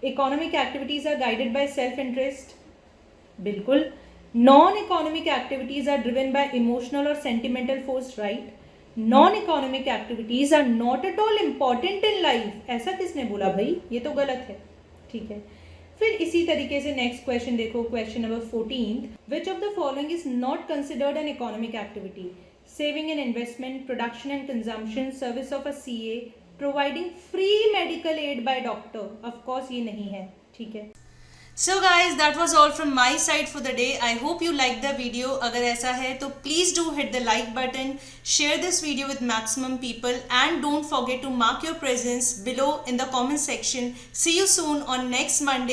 Economic activities are guided by self interest, बिल्कुल। Non economic activities are driven by emotional और sentimental force, right. Non economic activities are not at all important in life, ऐसा किसने बोला भाई? ये तो गलत है, ठीक है। फिर इसी तरीके से नेक्स्ट क्वेश्चन देखो, question number 14, which of the following is not considered an economic activity? Saving and investment, production and consumption, service of a CA, providing free medical aid by doctor, of course ये नहीं है, ठीक है। So guys, that was all from my side for the day. I hope you liked the video. अगर ऐसा है तो please do hit the like button, share this video with maximum people and don't forget to mark your presence below in the comment section. See you soon on next Monday.